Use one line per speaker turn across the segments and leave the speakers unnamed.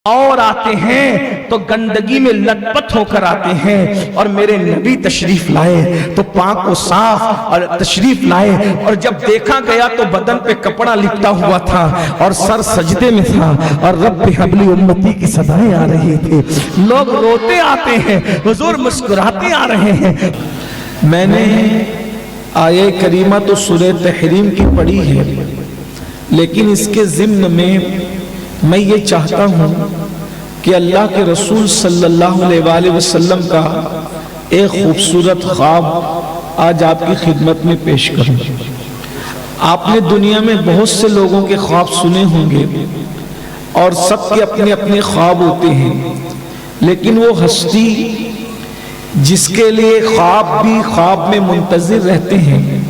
اور آتے ہیں تو گندگی میں لت پت ہو کر آتے ہیں، اور میرے نبی تشریف لائے تو پاک و صاف اور تشریف لائے، اور جب دیکھا گیا تو بدن پہ کپڑا لپٹا ہوا تھا اور سر سجدے میں تھا، اور رب حبلی امتی کی صدائیں آ رہی تھی، لوگ روتے آتے ہیں، حضور مسکراتے آ رہے ہیں۔ میں نے آیہ کریمہ تو سورہ تحریم کی پڑھی ہے، لیکن اس کے ضمن میں یہ چاہتا ہوں کہ اللہ کے رسول صلی اللہ علیہ وآلہ وسلم کا ایک خوبصورت خواب آج آپ کی خدمت میں پیش کروں۔ آپ نے دنیا میں بہت سے لوگوں کے خواب سنے ہوں گے، اور سب کے اپنے اپنے خواب ہوتے ہیں، لیکن وہ ہستی جس کے لیے خواب بھی خواب میں منتظر رہتے ہیں،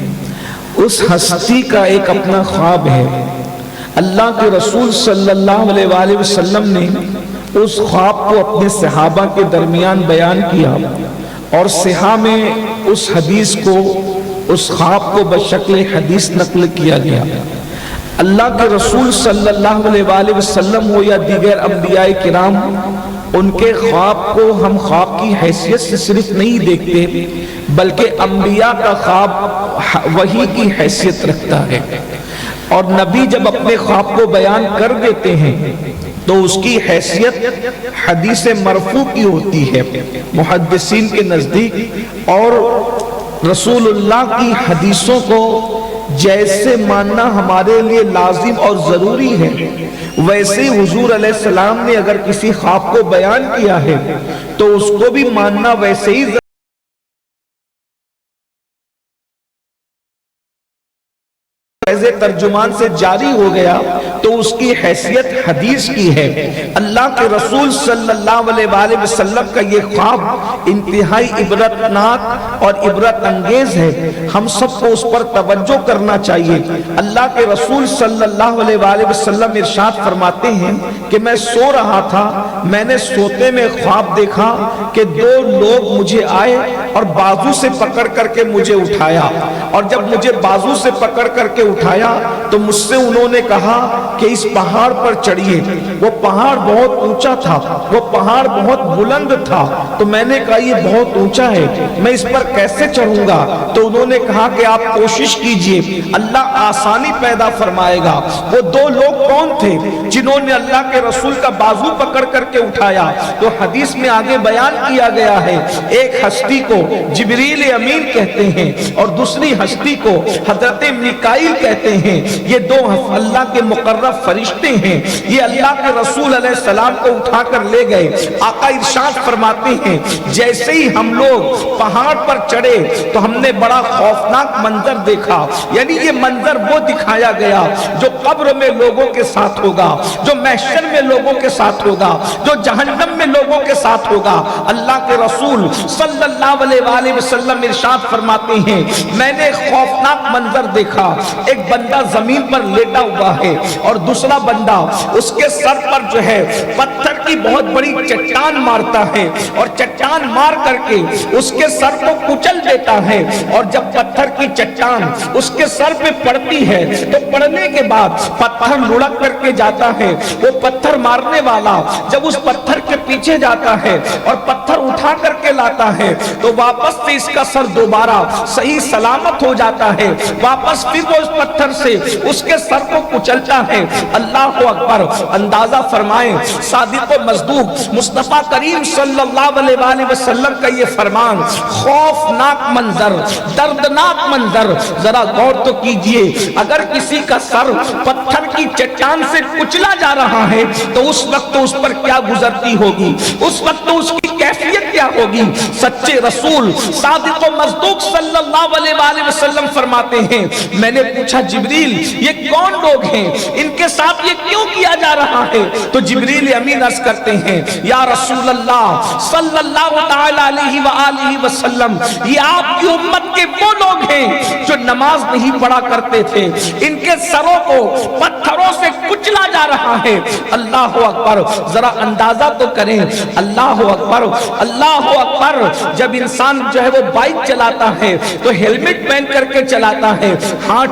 اس ہستی کا ایک اپنا خواب ہے۔ اللہ کے رسول صلی اللہ علیہ وآلہ وسلم نے اس خواب کو اپنے صحابہ کے درمیان بیان کیا، اور صحابہ میں اس حدیث کو، اس خواب کو بشکل حدیث نقل کیا گیا۔ اللہ کے رسول صلی اللہ علیہ وآلہ وسلم ہو یا دیگر انبیاء کرام، ان کے خواب کو ہم خواب کی حیثیت سے صرف نہیں دیکھتے، بلکہ انبیاء کا خواب وحی کی حیثیت رکھتا ہے، اور نبی جب اپنے خواب کو بیان کر دیتے ہیں تو اس کی حیثیت حدیث مرفوع کی ہوتی ہے محدثین کے نزدیک، اور رسول اللہ کی حدیثوں کو جیسے ماننا ہمارے لیے لازم اور ضروری ہے، ویسے حضور علیہ السلام نے اگر کسی خواب کو بیان کیا ہے تو اس کو بھی ماننا ویسے ہی ترجمان سے جاری ہو گیا، تو اس کی حیثیت حدیث کی ہے۔ اللہ کے رسول صلی اللہ علیہ وآلہ وسلم کا یہ خواب انتہائی عبرتناک اور عبرت انگیز ہے، ہم سب کو اس پر توجہ کرنا چاہیے۔ اللہ کے رسول صلی اللہ علیہ وآلہ وسلم ارشاد فرماتے ہیں کہ میں سو رہا تھا، میں نے سوتے میں خواب دیکھا کہ دو لوگ مجھے آئے اور بازو سے پکڑ کر کے مجھے اٹھایا، اور جب مجھے بازو سے پکڑ کر کے اٹھایا تو مجھ سے انہوں نے کہا کہ اس پہاڑ پر چڑھیے۔ وہ پہاڑ بہت اونچا تھا، وہ پہاڑ بہت بلند تھا، تو میں نے کہا یہ بہت اونچا ہے، میں اس پر کیسے چڑھوں گا؟ تو انہوں نے کہا کہ آپ کوشش کیجئے، اللہ آسانی پیدا فرمائے گا۔ وہ دو لوگ کون تھے جنہوں نے اللہ کے رسول کا بازو پکڑ کر کے اٹھایا؟ تو حدیث میں آگے بیان کیا گیا ہے، ایک ہستی کو جبریل امین کہتے ہیں، اور دوسری ہستی کو حضرت میکائیل کہتے ہیں۔ یہ دو اللہ کے مقرب فرشتے ہیں، یہ اللہ کے رسول علیہ السلام کو اٹھا کر لے گئے۔ آقا ارشاد فرماتے ہیں جیسے ہی ہم لوگ پہاڑ پر چڑھے تو ہم نے بڑا خوفناک منظر دیکھا، یعنی یہ منظر وہ دکھایا گیا جو قبر میں لوگوں کے ساتھ ہوگا، جو محشر میں لوگوں کے ساتھ ہوگا، جو جہنم میں لوگوں کے ساتھ ہوگا۔ اللہ کے رسول صلی اللہ علیہ وآلہ وسلم ارشاد فرماتے ہیں میں نے خوفناک منظر دیکھا، ایک بندہ زمین پر لیٹا ہوا ہے، اور دوسرا بندہ اس کے سر پر جو ہے پتھر کی بہت بڑی چٹان مارتا ہے، اور چٹان مار کر کے اس کے سر کو کچل دیتا ہے، اور جب پتھر کی چٹان اس کے سر پہ پڑتی ہے تو پڑنے کے بعد پتھر لڑک کر کے جاتا ہے۔ وہ پتھر مارنے والا جب اس پتھر کے پیچھے جاتا ہے اور پتھر اٹھا کر کے لاتا ہے تو واپس سے اس کا سر دوبارہ صحیح سلامت ہو جاتا ہے، واپس پھر وہ اس پتھر سے اس کے سر کو کچلتا ہے۔ اللہ اکبر! اندازہ فرمائیں صادق و مصدوق مصطفیٰ کریم صلی اللہ علیہ وآلہ وسلم کا یہ فرمان، خوفناک منظر، دردناک منظر، ذرا غور تو کیجئے، اگر کسی کا سر پتھر کی چٹان سے کچلا جا رہا ہے تو اس وقت اس پر کیا گزرتی ہوگی، اس وقت اس کی کیفیت کیا ہوگی؟ سچے رسول صادق و مصدوق صلی اللہ علیہ وآلہ وسلم فرماتے ہیں میں نے پوچھا جبریل یہ کون لوگ ہیں، ان کے ساتھ یہ کیوں کیا جا رہا ہے؟ تو جبریل امین عرض کرتے ہیں یا رسول اللہ صلی اللہ تعالی علیہ وآلہ وسلم، یہ آپ کی امت کے وہ لوگ ہیں جو نماز نہیں پڑھا کرتے تھے، ان کے سروں کو پتھروں سے کچلا جا رہا ہے۔ اللہ اکبر! ذرا اندازہ تو کریں، اللہ اکبر اللہ اکبر! جب انسان جو ہے وہ بائک چلاتا ہے تو ہیلمٹ پہن کر کے چلاتا ہے، ہاتھ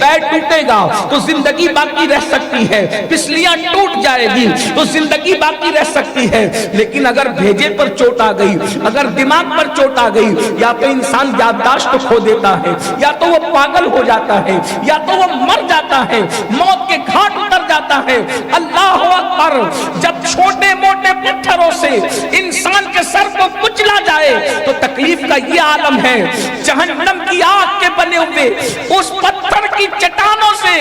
پیر ٹوٹے گا تو زندگی باقی رہ سکتی ہے، پسلیاں ٹوٹ جائے گی تو زندگی باقی رہ سکتی ہے، لیکن اگر بھیجے پر چوٹ آ گئی، اگر دماغ پر چوٹ آ گئی، یا تو انسان یادداشت کھو دیتا ہے، یا تو وہ پاگل ہو جاتا ہے، یا تو وہ مر جاتا ہے، موت کے گھاٹ اتر جاتا ہے۔ اللہ اکبر! جب چھوٹے موٹے پتھروں سے انسان کے سر کو کچلا جائے تو تکلیف کا یہ عالم ہے، جہنم کی آگ کے بنے ہوئے اس پتھر کی چٹانوں سے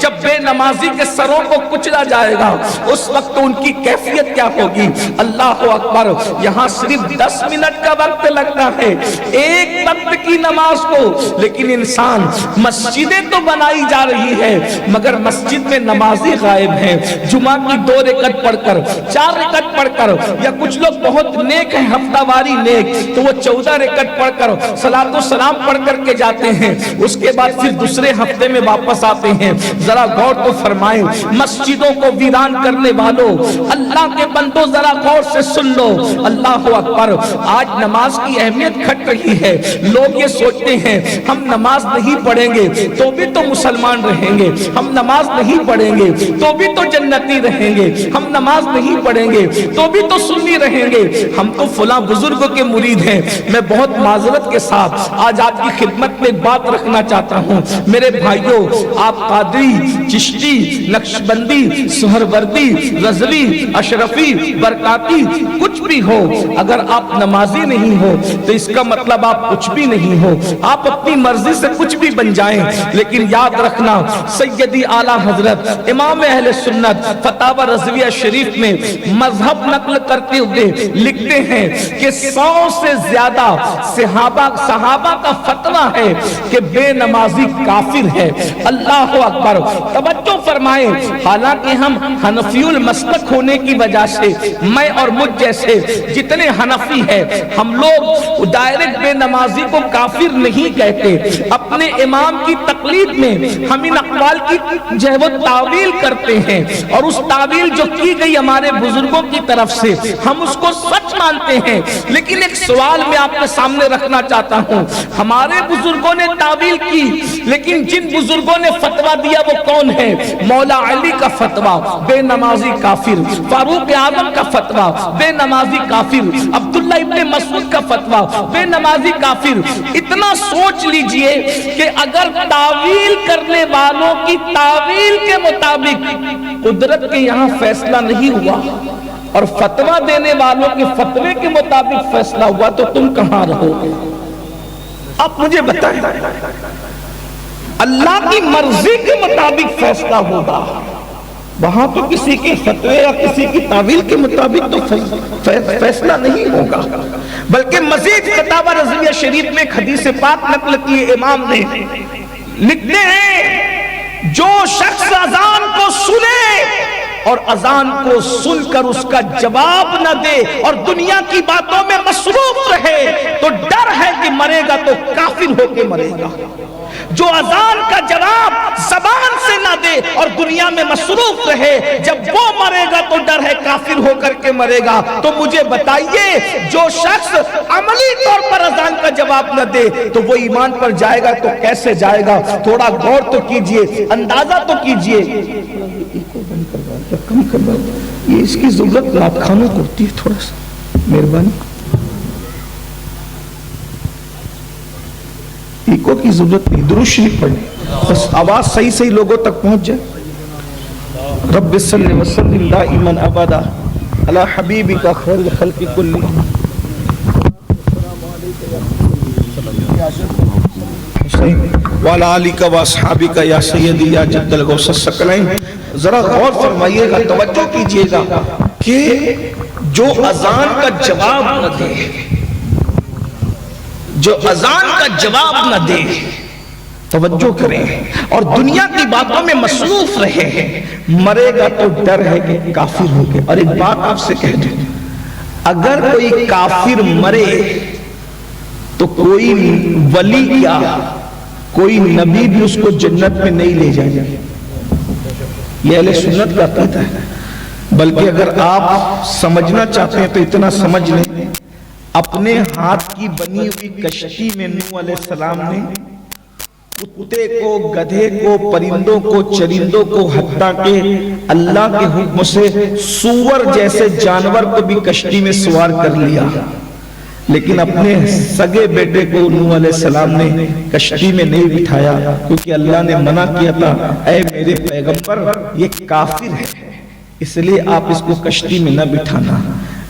جب بے نمازی کے سروں کو کچلا جائے گا اس وقت ان کی کیفیت کیا ہوگی؟ اللہ اکبر! یہاں صرف 10 منٹ کا وقت لگتا ہے ایک وقت کی نماز کو، لیکن انسان مسجدیں تو بنائی جا رہی ہے مگر مسجد میں نمازی غائب ہیں۔ جمعہ کی 2 رکعت پڑھ کر، 4 رکعت پڑھ کر، یا کچھ لوگ بہت نیک ہیں، ہفتہ واری نیک، تو وہ 14 رکعت پڑھ کر صلاۃ و سلام پڑھ کر کے جاتے ہیں، اس کے بعد پھر دوسرے ہفتے میں واپس آتے ہیں۔ ذرا غور تو فرمائیں، مسجدوں کو ویران کرنے والوں، اللہ کے بندوں ذرا غور سے سن لو۔ اللہ اکبر! آج نماز کی اہمیت گھٹ رہی ہے، لوگ یہ سوچتے ہیں ہم نماز نہیں پڑھیں گے تو بھی تو مسلمان رہیں گے، ہم نماز نہیں پڑھیں گے تو بھی تو جنتی رہیں گے، ہم نماز نہیں پڑھیں گے تو بھی تو سنی رہیں گے، ہم تو فلاں بزرگوں کے مرید ہیں۔ میں بہت معذرت کے ساتھ آج آپ کی خدمت میں ایک بات رکھنا چاہتا ہوں، میرے بھائیوں، آپ قادری، چشتی، نقشبندی، سہروردی، رضوی، اشرفی، برکاتی، کچھ بھی ہو، اگر آپ نمازی نہیں ہو تو اس کا مطلب آپ کچھ بھی نہیں ہو۔ آپ اپنی مرضی سے کچھ بھی بن جائیں، لیکن یاد رکھنا سیدی اعلیٰ حضرت امام اہل سنت فتاوی رضویہ شریف میں مذہب نقل کرتے ہوئے لکھتے ہیں کہ 100 سے زیادہ صحابہ کا فتویٰ ہے کہ بے نمازی کافر ہے۔ اللہ اکبر! توجہ فرمائیں، حالانکہ ہم حنفی المسلک ہونے کی وجہ سے میں اور مجھ جیسے جتنے حنفی ہیں ہم لوگ ڈائریکٹ بے نمازی کو کافر نہیں کہتے، اپنے امام کی تقلید میں ہم ان اقوال کی جو ہے وہ تعویل کرتے ہیں، اور اس تعویل جو کی گئی ہمارے بزرگوں کی طرف سے ہم اس کو سچ مانتے ہیں۔ لیکن ایک سوال میں آپ کے سامنے رکھنا چاہتا ہوں، ہمارے بزرگوں نے تعویل کی، لیکن جن بزرگوں نے فتویٰ دیا وہ کون ہے؟ مولا علی کا فتویٰ بے نمازی کافر، فاروق اعظم کا فتویٰ بے نمازی کافر، عبداللہ ابن مسعود کا فتویٰ بے نمازی کافر۔ اتنا سوچ لیجئے کہ اگر تعویل کرنے والوں کی تعویل کے مطابق قدرت کے یہاں فیصلہ نہیں ہوا اور فتویٰ دینے والوں کے فتوے کے مطابق فیصلہ ہوا تو تم کہاں رہو گے؟ آپ مجھے بتائیں، اللہ کی مرضی کے مطابق فیصلہ ہوگا، وہاں تو کسی کے فتوے یا کسی کی تعویل کے مطابق تو فیصلہ نہیں ہوگا۔ بلکہ مزید فتاوی رضویہ شریف میں ایک حدیث پاک نقل کی امام نے، لکھتے ہیں جو شخص اذان کو سنے اور اذان کو سن کر اس کا جواب نہ دے اور دنیا کی باتوں میں مصروف رہے تو ڈر ہے کہ مرے گا تو کافر ہو کے مرے گا۔ جو اذان کا جواب زبان سے نہ دے اور دنیا میں مصروف رہے، جب وہ مرے گا تو ڈر ہے کافر ہو کر کے مرے گا۔ تو مجھے بتائیے، جو شخص عملی طور پر اذان کا جواب نہ دے تو وہ ایمان پر جائے گا تو کیسے جائے گا؟ تھوڑا غور تو کیجئے، اندازہ تو کیجئے۔ کم کروا یہ اس کی ضرورت رات خانوں کو ہوتی ہے، تھوڑا سا مہربانی، ایکو کی ضرورت نہیں، درود شریف پڑھیں، بس آواز صحیح لوگوں تک پہنچ جائے۔ رب صلی وسلم دائما ابدا علی حبیبک خیر الخلق کلہم وعلی آلک واصحابک یا سیدی یا جد الغوث الثقلین۔ ذرا غور فرمائیے گا، توجہ کیجئے گا کہ جو اذان کا جواب نہ دے، جو اذان کا جواب نہ دے، توجہ کریں، اور دنیا کی باتوں میں مصروف رہے، مرے گا تو ڈر ہے کہ کافر ہو گئے۔ اور ایک بات آپ سے کہہ دیں، اگر کوئی کافر مرے تو کوئی ولی کیا کوئی نبی بھی اس کو جنت میں نہیں لے جائے گا۔ یہ اہل سنت کا عقیدہ ہے۔ بلکہ اگر آپ سمجھنا چاہتے ہیں تو اتنا سمجھ لیں، اپنے ہاتھ کی بنی ہوئی کشتی میں نوح علیہ السلام نے کتے کو، گدھے کو، پرندوں کو، چرندوں کو، حتیٰ کہ اللہ کے حکم سے سور جیسے جانور کو بھی کشتی میں سوار کر لیا، لیکن اپنے سگے بیٹے کو نوح علیہ السلام نے کشتی میں نہیں بٹھایا، کیونکہ اللہ نے منع کیا تھا، اے میرے پیغمبر یہ کافر ہے، اس لیے آپ اس کو کشتی میں نہ بٹھانا۔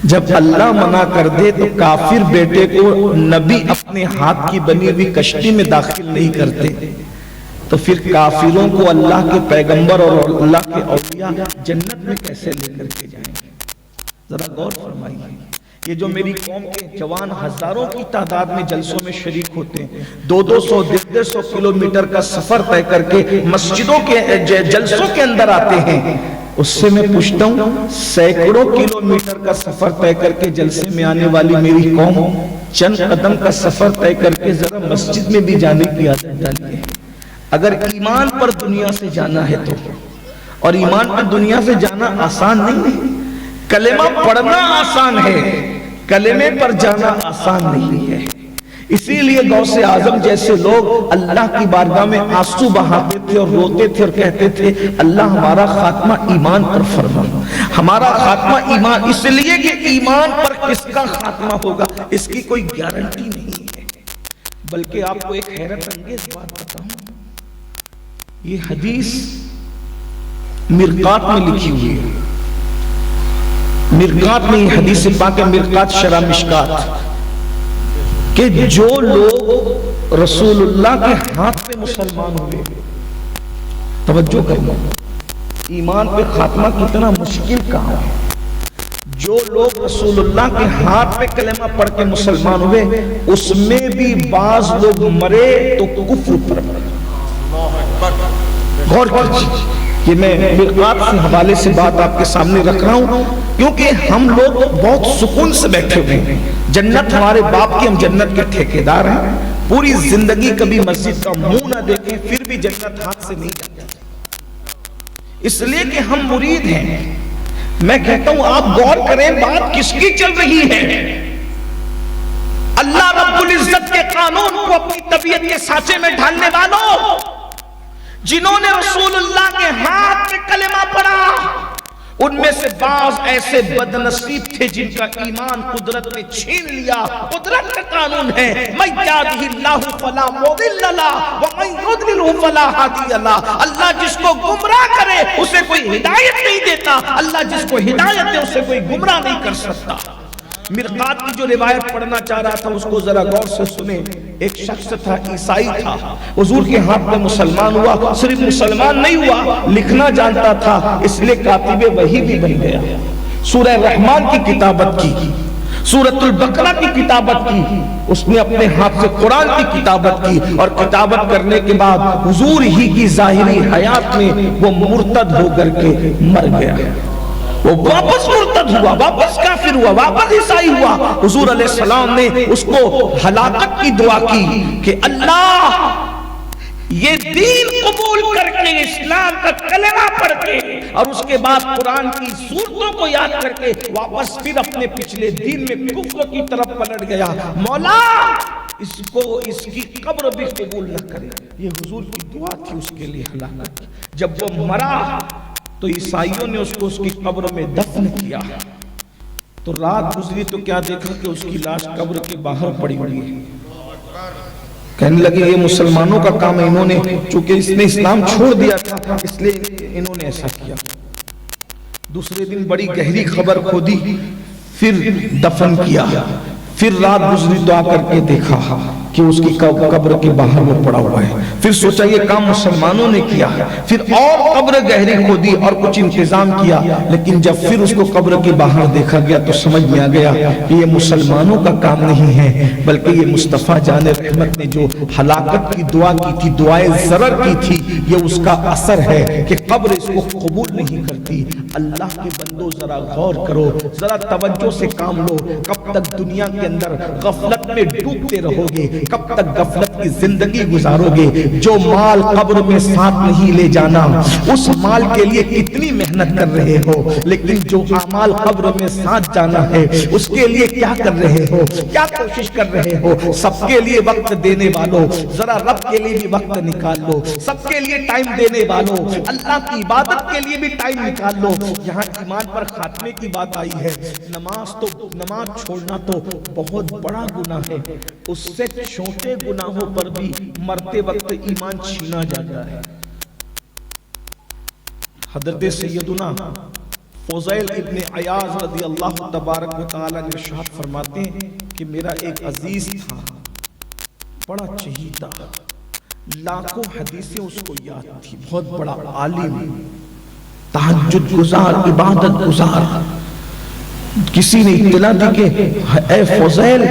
جب اللہ منع کر دے تو کافر بیٹے کو نبی اپنے ہاتھ کی بنی ہوئی کشتی میں داخل نہیں کرتے، تو پھر کافروں کو اللہ کے پیغمبر اور اللہ کے اولیاء جنت میں کیسے لے کر کے جائیں گے؟ ذرا غور فرمائیے۔ یہ جو میری قوم کے جوان ہزاروں کی تعداد میں جلسوں میں شریک ہوتے ہیں، 200-150 کلومیٹر کا سفر طے کر کے مسجدوں کے جلسوں کے اندر آتے ہیں، اس سے میں پوچھتا ہوں سینکڑوں کلومیٹر کا سفر طے کر کے جلسے میں آنے والی میری قوم چند قدم کا سفر طے کر کے ذرا مسجد میں بھی جانے کی عادت ڈالیے۔ اگر ایمان پر دنیا سے جانا ہے تو، اور ایمان پر دنیا سے جانا آسان نہیں ہے، کلمہ پڑھنا آسان ہے، کلمے پر جانا آسان نہیں ہے۔ اسی لیے غوث اعظم جیسے لوگ اللہ کی بارگاہ میں آنسو بہاتے تھے اور روتے تھے اور کہتے تھے اللہ ہمارا خاتمہ ایمان پر فرما، ہمارا خاتمہ ایمان، اس لیے کہ ایمان پر کس کا خاتمہ ہوگا اس کی کوئی گارنٹی نہیں ہے۔ بلکہ آپ کو ایک حیرت انگیز بات بتاؤں، یہ حدیث مرقات میں لکھی ہوئی ہے، مرقات میں یہ حدیث پاک ہے، مرقات شرح مشکات، کہ جو لوگ رسول اللہ کے ہاتھ پہ مسلمان ہوئے، توجہ کرنا، ایمان پہ خاتمہ کتنا مشکل کام ہے، جو لوگ رسول اللہ کے ہاتھ پہ کلمہ پڑھ کے مسلمان ہوئے، اس میں بھی بعض لوگ مرے تو کفر پر مرے۔ غور کیجیے، یہ میں مرقات سے حوالے سے بات آپ کے سامنے رکھ رہا ہوں، کیونکہ ہم لوگ بہت سکون سے بیٹھے ہوئے ہیں، جنت ہمارے باپ کی، ہم جنت کے ٹھیکیدار ہیں، پوری زندگی کبھی مسجد کا منہ نہ دیکھیں پھر بھی جنت ہاتھ سے نہیں جاتی، اس لیے کہ ہم مرید ہیں۔ میں کہتا ہوں آپ غور کریں بات کس کی چل رہی ہے۔ اللہ رب العزت کے قانون کو اپنی طبیعت کے سانچے میں ڈھالنے والوں، جنہوں نے رسول اللہ کے ہاتھ میں کلمہ پڑھا، ان میں سے بعض ایسے بدنصیب تھے جن کا ایمان قدرت نے چھین لیا۔ قدرت کا قانون ہے مَن یہدہ اللہ فلا مضل لہ ومن یضللہ فلا ہادی لہ۔ اللہ جس کو گمراہ کرے اسے کوئی ہدایت نہیں دیتا، اللہ جس کو ہدایت دے اسے کوئی گمراہ نہیں کر سکتا۔ مرقات کی جو روایت پڑھنا چاہ رہا تھا اس کو ذرا غور سے سنیں۔ ایک شخص تھا، عیسائی تھا، حضور کے ہاتھ میں مسلمان ہوا، صرف مسلمان نہیں ہوا، لکھنا جانتا تھا، اس لیے کاتب وحی بھی بن گیا۔ سورہ رحمان کی کتابت کی، سورۃ البقرہ کی کتابت کی، اس نے اپنے ہاتھ سے قرآن کی کتابت کی، اور کتابت کرنے کے بعد حضور ہی کی ظاہری حیات میں وہ مرتد ہو کر کے مر گیا۔ وہ واپس مرتد ہوا، واپس کافر ہوا، واپس عیسائی ہوا۔ حضور علیہ السلام نے اس کو ہلاکت کی دعا کی کہ اللہ یہ دین قبول کر کے، اسلام کا کلمہ پڑھ کے، اور اس کے بعد قرآن کی سورتوں کو یاد کر کے واپس پھر اپنے پچھلے دین میں کفر کی طرف پلٹ گیا۔ مولا اس کو اس کی قبر بھی قبول نہ کرے۔ یہ حضور کی دعا تھی اس کے لیے ہلاکت۔ جب وہ مرا تو عیسائیوں نے اس کو اس کی قبر میں دفن کیا، تو رات گزری تو کیا دیکھا کہ اس کی لاش قبر کے باہر پڑی ہوئی ہے۔ کہنے لگے یہ مسلمانوں کا کام ہے، انہوں نے چونکہ اس نے اسلام چھوڑ دیا تھا اس لیے انہوں نے ایسا کیا۔ دوسرے دن بڑی گہری خبر کھودی، پھر دفن کیا، پھر رات گزری تو آ کر کے دیکھا کہ اس کی قبر کے باہر وہ پڑا ہوا ہے۔ پھر سوچا یہ کام مسلمانوں نے کیا، پھر اور قبر گہری کھودی اور کچھ انتظام کیا، لیکن جب پھر اس کو قبر کے باہر دیکھا گیا تو سمجھ میں آ گیا کہ یہ مسلمانوں کا کام نہیں ہے، بلکہ یہ مصطفیٰ جان رحمت نے جو ہلاکت کی دعا کی تھی، دعائے ضرر کی تھی، یہ اس کا اثر ہے کہ قبر اس کو قبول نہیں کرتی۔ اللہ کے بندو ذرا غور کرو، ذرا توجہ سے کام لو، کب تک دنیا کے اندر غفلت میں ڈوبتے رہو گے؟ کب تک غفلت کی زندگی گزارو گے؟ جو مال قبر میں ساتھ نہیں لے جانا، اس مال کے لیے کتنی محنت کر رہے ہو، لیکن جو اعمال قبر میں ساتھ جانا ہے اس کے لیے کیا کر رہے ہو، کیا کوشش کر رہے ہو؟ سب کے لیے وقت دینے والوں ذرا رب کے لیے بھی وقت نکال لو، سب کے لیے ٹائم دینے والوں اللہ کی عبادت کے لیے بھی ٹائم نکال لو۔ یہاں ایمان پر خاتمے کی بات آئی ہے، نماز چھوڑنا تو بہت بڑا گناہ ہے، اس سے چھوٹے گناہوں پر بھی مرتے وقت ایمان چھینا جاتا ہے۔ حضرت سیدنا فضیل ابن عیاض رضی اللہ تبارک و تعالی نے ارشاد فرماتے ہیں کہ میرا ایک عزیز تھا، بڑا چہیتا، لاکھوں حدیثیں اس کو یاد تھی، بہت بڑا عالم، تہجد گزار، عبادت گزار۔ کسی نے اطلاع دی کہ اے فضیل،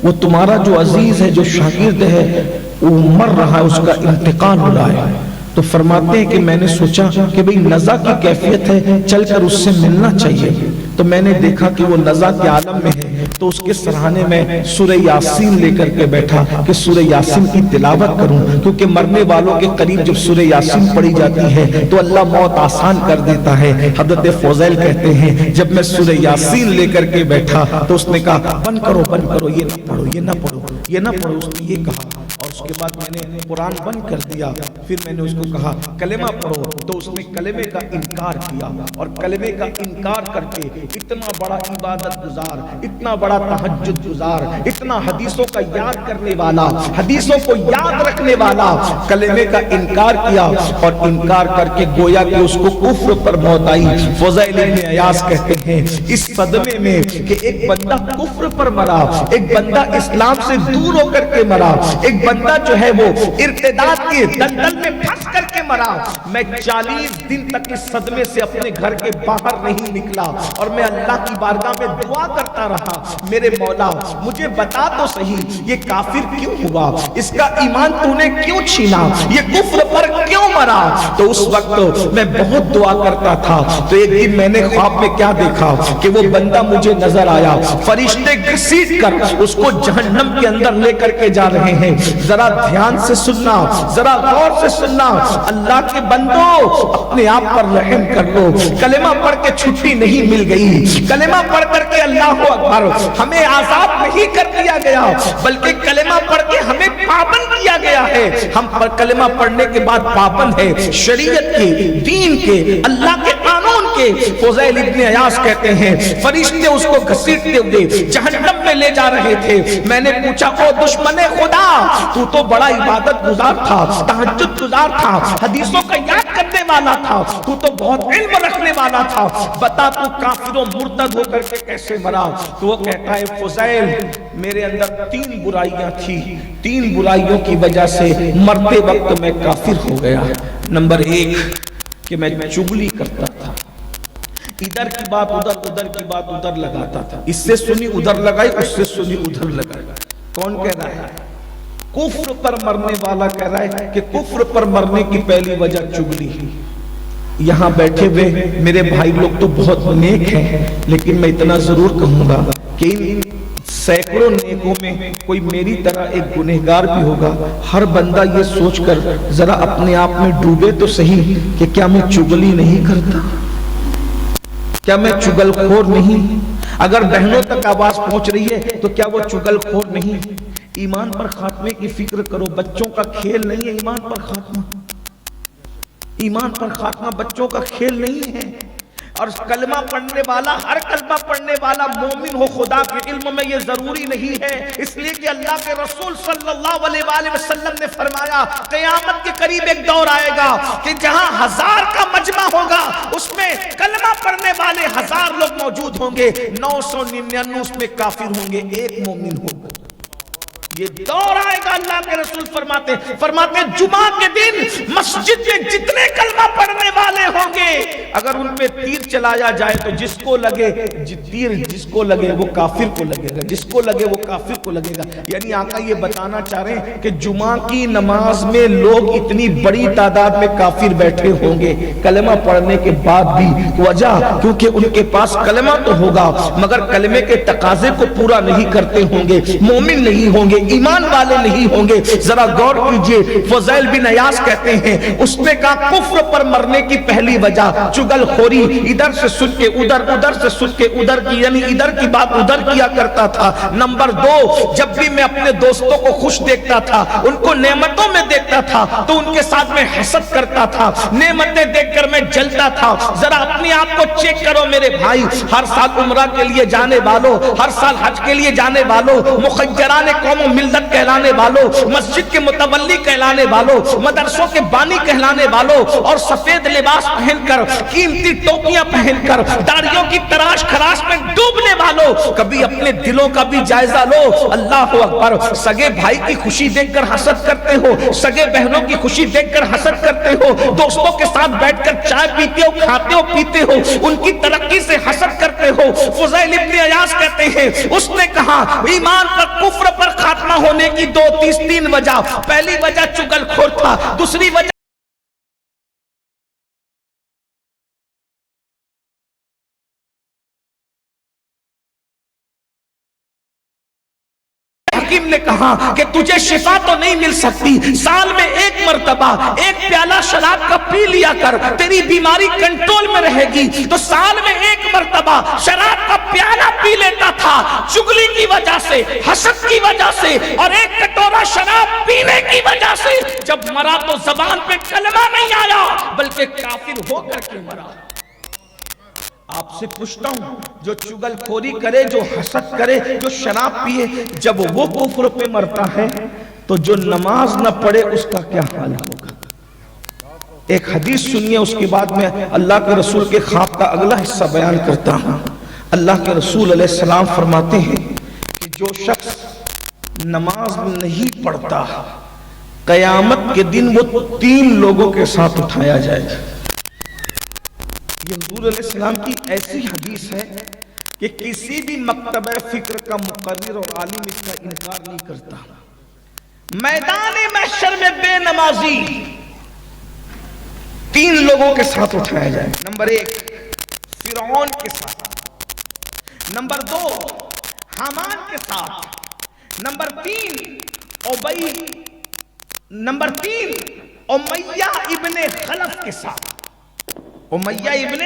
وہ تمہارا جو عزیز ہے، جو شاگرد ہے، وہ مر رہا ہے، اس کا انتقال ہو رہا ہے۔ تو فرماتے ہیں کہ میں نے سوچا کہ بھئی نزا کی کیفیت ہے، چل کر اس سے ملنا چاہیے۔ تو میں نے دیکھا کہ وہ نزا کے عالم میں ہے، تو اس کے سرحانے میں سورہ یاسین لے کر کے بیٹھا کہ سورہ یاسین کی تلاوت کروں، کیونکہ مرنے والوں کے قریب جب سورہ یاسین پڑھی جاتی ہے تو اللہ موت آسان کر دیتا ہے۔ حضرت فضیل کہتے ہیں جب میں سورہ یاسین لے کر کے بیٹھا تو اس نے کہا بند کرو، یہ نہ پڑھو، یہ نہ پڑھو، یہ نہ پڑھو، اس نے یہ کہا۔ اور اس کے بعد میں نے قرآن بند کر دیا، پھر میں نے اس کو کہا کلمہ پڑھو، تو اس نے کلمے کا انکار کیا، اور کلمے کا انکار کر کے اتنا بڑا عبادت گزار، اتنا بڑا تہجد گزار، اتنا حدیثوں کا یاد کرنے والا، حدیثوں کو یاد رکھنے والا، کلمے کا انکار کیا، اور انکار کر کے گویا کہ اس کو کفر پر موت آئی۔ فضیل ابن عیاض کہتے ہیں اس صدمے میں کہ ایک بندہ کفر پر مرا، ایک بندہ اسلام سے دور ہو کر کے مرا، ایک بندہ جو ہے وہ ارتداد کے دلدل میں پھنس کر کے مرا، میں 40 دن تک اس صدمے سے اپنے گھر کے باہر نہیں نکلا، اور میں اللہ کی بارگاہ میں دعا کرتا رہا، میرے مولا مجھے بتا تو صحیح یہ کافر کیوں ہوا، اس کا ایمان تو نے کیوں چھینا، یہ کفر پر کیوں مرا۔ تو اس وقت میں بہت دعا کرتا تھا، تو ایک دن میں نے خواب میں کیا دیکھا کہ وہ بندہ مجھے نظر آیا، فرشتے گھسیٹ کر اس کو جہنم کے اندر لے کر کے جا رہے ہیں۔ ذرا دھیان سے سننا، ذرا غور سے سننا، اللہ کے بندو اپنے آپ پر رحم کر لو۔ کلمہ پڑھ کے چھٹی نہیں مل گئی، کلمہ پڑھ کر کے اللہ اکبر ہمیں آزاد نہیں کر دیا گیا، بلکہ کلمہ پڑھ کے ہمیں پابند کیا گیا ہے۔ ہم پر کلمہ پڑھنے کے بعد پابند ہے شریعت کے، دین کے، اللہ کے قانون کے۔ فضیل ابن عیاض کہتے ہیں فرشتے اس کو گھسیٹتے ہوئے جہنم میں لے جا رہے تھے۔ میں نے پوچھا او دشمن خدا، تو تو بڑا عبادت گزار تھا، تہجد گزار تھا، حدیثوں کا یاد کرنے والا تھا، تو تو بہت علم رکھنے والا تھا، بتا تو کافر و مرتد ہو کر کے کیسے مرا؟ تو وہ کہتا ہے فضیل میرے اندر 3 برائیاں تھی، 3 برائیوں کی وجہ سے مرتے وقت میں کافر ہو گیا۔ نمبر 1 کہ میں چغلی کرتا تھا، ادھر کی بات ادھر، ادھر کی بات ادھر لگاتا تھا، اس سے سنی ادھر لگائی، اس سے سنی ادھر لگائی۔ کون کہہ رہا ہے؟ کفر پر مرنے والا کہہ رہا ہے کہ کفر پر مرنے کی پہلی وجہ چغلی ہے۔ یہاں بیٹھے ہوئے میرے بھائی لوگ تو بہت نیک ہیں، لیکن میں اتنا ضرور کہوں گا کہ ان سینکڑوں نیکوں میں کوئی میری طرح ایک گنہگار بھی ہوگا۔ ہر بندہ یہ سوچ کر ذرا اپنے آپ میں ڈوبے تو صحیح کہ کیا میں چغلی نہیں کرتا، کیا میں چغل خور نہیں؟ اگر بہنوں تک آواز پہنچ رہی ہے تو کیا وہ چغل خور نہیں؟ ایمان پر خاتمے کی فکر کرو، بچوں کا کھیل نہیں ہے ایمان پر خاتمہ، ایمان پر خاتمہ بچوں کا کھیل نہیں ہے۔ اور کلمہ پڑھنے والا، ہر کلمہ پڑھنے والا مومن ہو خدا کے علم میں یہ ضروری نہیں ہے، اس لیے کہ اللہ کے رسول صلی اللہ علیہ وآلہ وسلم نے فرمایا قیامت کے قریب ایک دور آئے گا کہ جہاں 1000 کا مجمع ہوگا، اس میں کلمہ پڑھنے والے 1000 لوگ موجود ہوں گے، 999 اس میں کافر ہوں گے، ایک مومن ہوگا۔ یہ دور آئے گا، اللہ کے رسول فرماتے ہیں جمعہ کے دن مسجد میں جتنے کلمہ پڑھنے والے ہوں گے، اگر ان پہ تیر چلایا جائے تو جس کو لگے تیر، جس کو لگے وہ کافر کو لگے گا، جس کو لگے وہ کافر کو لگے گا۔ یعنی آقا یہ بتانا چاہ رہے ہیں کہ جمعہ کی نماز میں لوگ اتنی بڑی تعداد میں کافر بیٹھے ہوں گے کلمہ پڑھنے کے بعد بھی، وجہ کیونکہ ان کے پاس کلمہ تو ہوگا مگر کلمے کے تقاضے کو پورا نہیں کرتے ہوں گے، مومن نہیں ہوں گے، ایمان والے نہیں ہوں گے۔ ذرا غور کیجئے، فضیل بن عیاض کہتے ہیں اس نے کہا کفر پر مرنے کی پہلی وجہ چگل خوری، ادھر سے سن کے ادھر، ادھر سے سن کے ادھر کی، یعنی ادھر کی بات ادھر کیا کرتا تھا۔ نمبر دو، جب بھی میں اپنے دوستوں کو خوش دیکھتا تھا، ان کو نعمتوں میں دیکھتا تھا تو ان کے ساتھ میں حسد کرتا تھا، نعمتیں دیکھ کر میں جلتا تھا۔ ذرا اپنے آپ کو چیک کرو میرے بھائی، ہر سال عمرہ کے لیے جانے والوں، ہر سال حج کے لیے جانے والوں، مخیران قوم و ملت کہلانے والوں، مسجد کے متولی کہلانے والوں، مدرسوں کے بانی کہلانے والوں، اور سفید لباس پہن کر، قیمتی ٹوپیاں پہن کر، داڑھیوں کی تراش خراش میں ڈوبنے والوں، کبھی اپنے دلوں کا بھی جائزہ لو۔ اللہ اکبر، سگے بھائی کی خوشی دیکھ کر حسد کرتے ہو، سگے بہنوں کی خوشی دیکھ کر حسد کرتے ہو، دوستوں کے ساتھ بیٹھ کر چائے پیتے ہو، کھاتے ہو، پیتے ہو، ان کی ترقی سے حسد کرتے ہو۔ فضیل ابن عیاض کہتے ہیں اس نے کہا ایمان پر کفر پر خاتمہ ہونے کی تین وجہ، پہلی وجہ چگل خور تھا، دوسری وجہ حکیم نے کہا کہ تجھے شفا تو نہیں مل سکتی، سال میں ایک مرتبہ ایک پیالہ شراب کا پی لیا کر، تیری بیماری کنٹرول میں رہے گی۔ تو سال میں ایک مرتبہ شراب کا پیالہ پی لیتا تھا، چگلی کی وجہ سے، حسد کی وجہ سے، اور ایک کٹورا شراب پینے کی وجہ سے جب مرا تو زبان پہ کلمہ نہیں آیا بلکہ کافر ہو کر کے مرا۔ آپ سے پوچھتا ہوں، جو چگل خوری کرے، جو حسد کرے، جو شراب پیے، جب وہ کفر پہ مرتا ہے تو جو نماز نہ پڑھے اس کا کیا حال ہوگا؟ ایک حدیث سنیے، اس کے بعد میں اللہ کے رسول کے خواب کا اگلا حصہ بیان کرتا ہوں۔ اللہ کے رسول علیہ السلام فرماتے ہیں کہ جو شخص نماز نہیں پڑھتا، قیامت کے دن وہ 3 لوگوں کے ساتھ اٹھایا جائے گا۔ یہ حضور علیہ السلام کی ایسی حدیث ہے کہ کسی بھی مکتبہ فکر کا مقرر اور عالم اس کا انکار نہیں کرتا۔ میدان محشر میں بے نمازی 3 لوگوں کے ساتھ اٹھایا جائے۔ نمبر 1 فرعون کے ساتھ، نمبر 2 حامان کے ساتھ، نمبر 3 امیہ ابن خلف کے ساتھ۔ امیہ ابن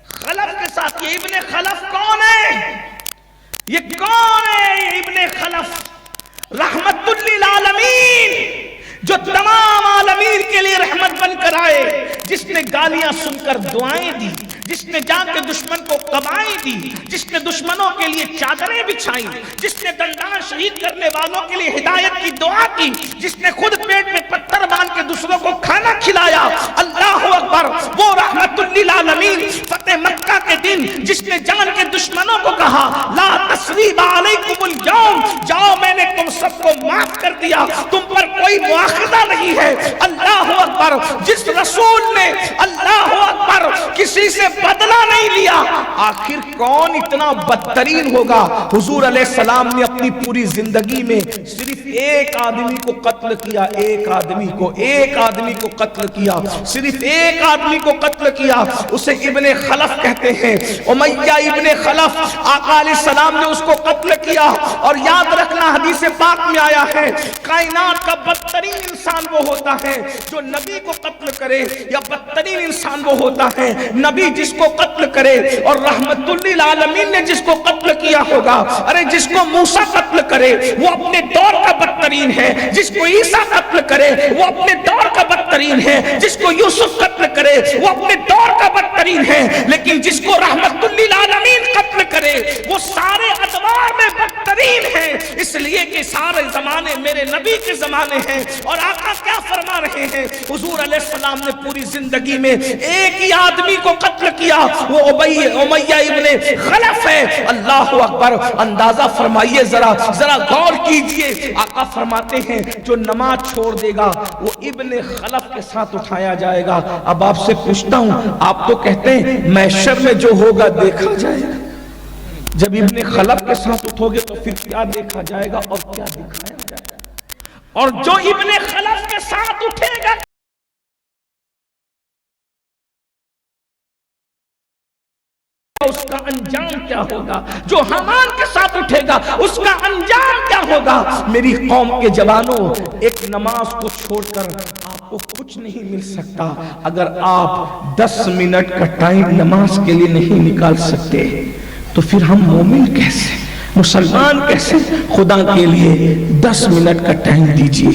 خلف کے ساتھ۔ یہ ابن خلف کون ہے؟ یہ کون ہے ابن خلف؟ رحمت للعالمین، جو تمام عالمین کے لیے رحمت بن کر آئے، جس نے گالیاں سن کر دعائیں دی، جس نے جا کے دشمن کو کمائیں دی، جس نے دشمنوں کے لیے چادریں بچھائیں، جس نے دندان شہید کرنے والوں کے لیے ہدایت کی دعا کی، جس نے خود پیٹ میں پتھر باندھ کے دوسروں کو کھانا کھلایا۔ اللہ اکبر، وہ رحمت للعالمین فتح مکہ کے دن جس نے جان کے دشمنوں کو کہا لا تثریب علیکم اليوم، جاؤ میں نے تم سب کو معاف کر دیا، تم پر کوئی مواخذہ نہیں ہے۔ اللہ اکبر، جس رسول نے اللہ اکبر کسی سے بدلہ نہیں لیا، آخر کون اتنا بدترین ہوگا؟ حضور علیہ السلام نے اپنی پوری زندگی میں صرف ایک آدمی کو قتل کیا، ایک آدمی کو قتل کیا، صرف ایک آدمی کو قتل کیا، اسے ابن خلف کہتے ہیں، امیہ ابن خلف۔ آقا علیہ السلام نے اس کو قتل کیا، اور یاد رکھنا حدیث پاک میں آیا ہے کائنات کا بدترین انسان وہ ہوتا ہے جو نبی کو قتل کرے، یا بدترین انسان وہ ہوتا ہے نبی جس کو قتل کرے، اور رحمت للعالمین نے جس کو قتل کیا ہوگا، ارے جس کو موسیٰ قتل کرے وہ اپنے دور کا بدترین ہے، جس کو عیسیٰ قتل کرے وہ اپنے دور کا بدترین ہے، جس کو یوسف قتل کرے وہ اپنے دور کا بدترین ہے، لیکن جس کو رحمت للعالمین قتل کرے وہ سارے ادوار میں بدترین ہے، اس لیے کہ سارے زمانے میرے نبی کے زمانے ہیں۔ اور آقا کیا فرما رہے ہیں؟ حضور علیہ السلام نے پوری زندگی میں ایک ہی آدمی کو قتل کیا، وہ امیہ ابن خلف ہے۔ اللہ اکبر، اندازہ فرمائیے، ذرا غور کیجئے۔ آقا فرماتے ہیں جو نماز چھوڑ دے گا وہ ابن خلف کے ساتھ اٹھایا جائے گا۔ اب آپ سے پوچھتا ہوں، آپ تو کہتے ہیں محشر میں جو ہوگا دیکھا جائے گا، جب ابن خلف کے ساتھ اٹھو گے تو پھر کیا دیکھا جائے گا اور کیا دکھایا جائے گا؟ اور جو ابن خلف کے ساتھ اٹھے گا اس کا انجام کیا ہوگا، جو حامان کے ساتھ اٹھے گا اس کا انجام کیا ہوگا۔ میری قوم کے جوانوں، ایک نماز کو چھوڑ کر آپ کو کچھ نہیں مل سکتا۔ اگر آپ 10 منٹ کا ٹائم نماز کے لیے نہیں نکال سکتے تو پھر ہم مومن کیسے، مسلمان کیسے؟ خدا کے لیے 10 منٹ کا ٹائم دیجئے،